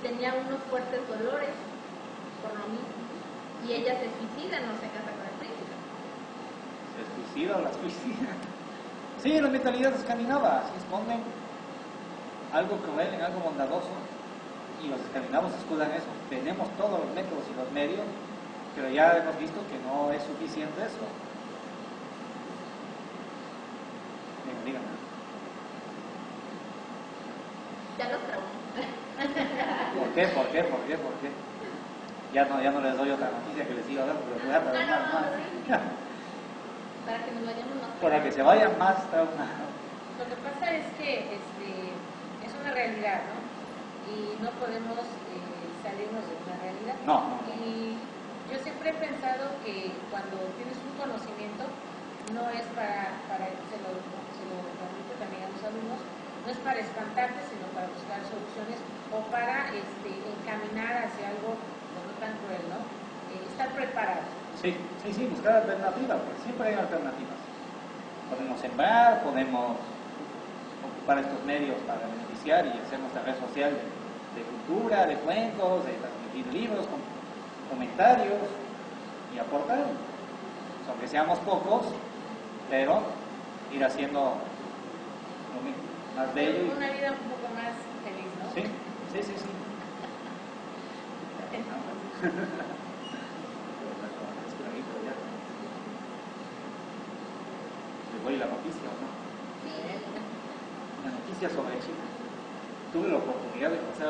tenía unos fuertes dolores por lo mismo. Y ella se suicida, no se casa con el príncipe. ¿Se suicida o la suicida? Sí, la mentalidad escandinava, así esconden algo cruel en algo bondadoso, y los escandinavos escudan eso. Tenemos todos los métodos y los medios, pero ya hemos visto que no es suficiente eso. Díganme. Ya los traumó. ¿Por qué? Ya no les doy otra noticia que les siga dando, pero voy a traumar más. Para que nos vayamos más. Para que se vayan más traumados. Lo que pasa es que es una realidad, ¿no? Y no podemos salirnos de una realidad. No. Y yo siempre he pensado que cuando tienes un conocimiento, no es para se lo transmito también a los alumnos, no es para espantarte, sino para buscar soluciones o para encaminar hacia algo no tan cruel, ¿no? Estar preparado. Sí, buscar alternativas, porque siempre hay alternativas. Podemos sembrar, podemos ocupar estos medios para beneficiar y hacer nuestra red social de cultura, de cuentos, de transmitir libros, comentarios y aportar. Aunque seamos pocos, pero ir haciendo lo mismo, más bello. Una vida un poco más feliz, ¿no? Sí. Le voy la noticia, ¿o no? Sí. Una noticia sobre China. Tuve la oportunidad de pasar